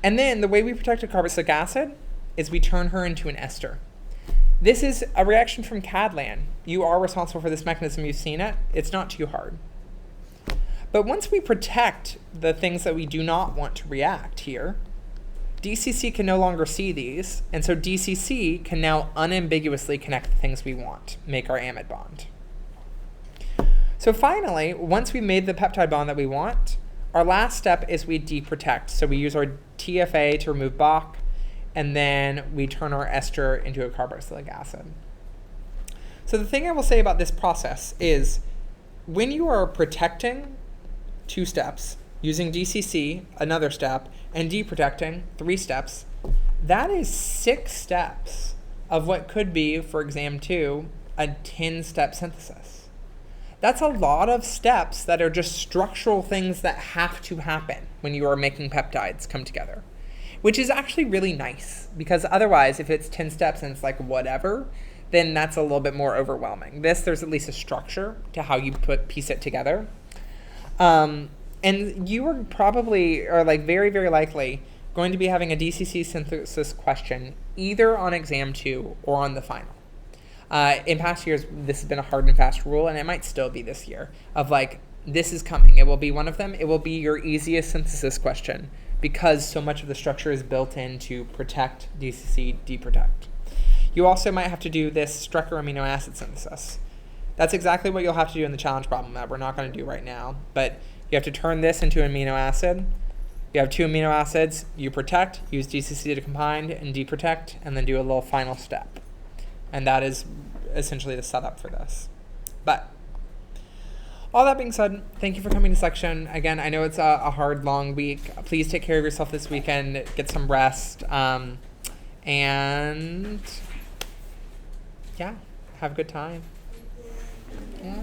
And then the way we protect a carboxylic acid is we turn her into an ester. This is a reaction from Cadland. You are responsible for this mechanism. You've seen it. It's not too hard. But once we protect the things that we do not want to react here, DCC can no longer see these, and so DCC can now unambiguously connect the things we want, make our amide bond. So finally, once we made the peptide bond that we want, our last step is we deprotect. So we use our TFA to remove BOC, and then we turn our ester into a carboxylic acid. So the thing I will say about this process is when you are protecting 2 steps, using DCC, another step, and deprotecting, 3 steps, that is 6 steps of what could be, for exam 2, a 10-step synthesis. That's a lot of steps that are just structural things that have to happen when you are making peptides come together, which is actually really nice because otherwise if it's 10 steps and it's like whatever, then that's a little bit more overwhelming. There's at least a structure to how you piece it together. And you are probably, or like very, very likely, going to be having a DCC synthesis question either on exam 2 or on the final. In past years, this has been a hard and fast rule, and it might still be this year, of like, this is coming. It will be one of them. It will be your easiest synthesis question because so much of the structure is built in to protect, DCC, deprotect. You also might have to do this Strecker amino acid synthesis. That's exactly what you'll have to do in the challenge problem that we're not going to do right now, but you have to turn this into an amino acid. You have 2 amino acids. You protect, use DCC to combine, and deprotect, and then do a little final step. And that is essentially the setup for this. But all that being said, thank you for coming to section. Again, I know it's a hard, long week. Please take care of yourself this weekend. Get some rest. And yeah, have a good time. Yeah.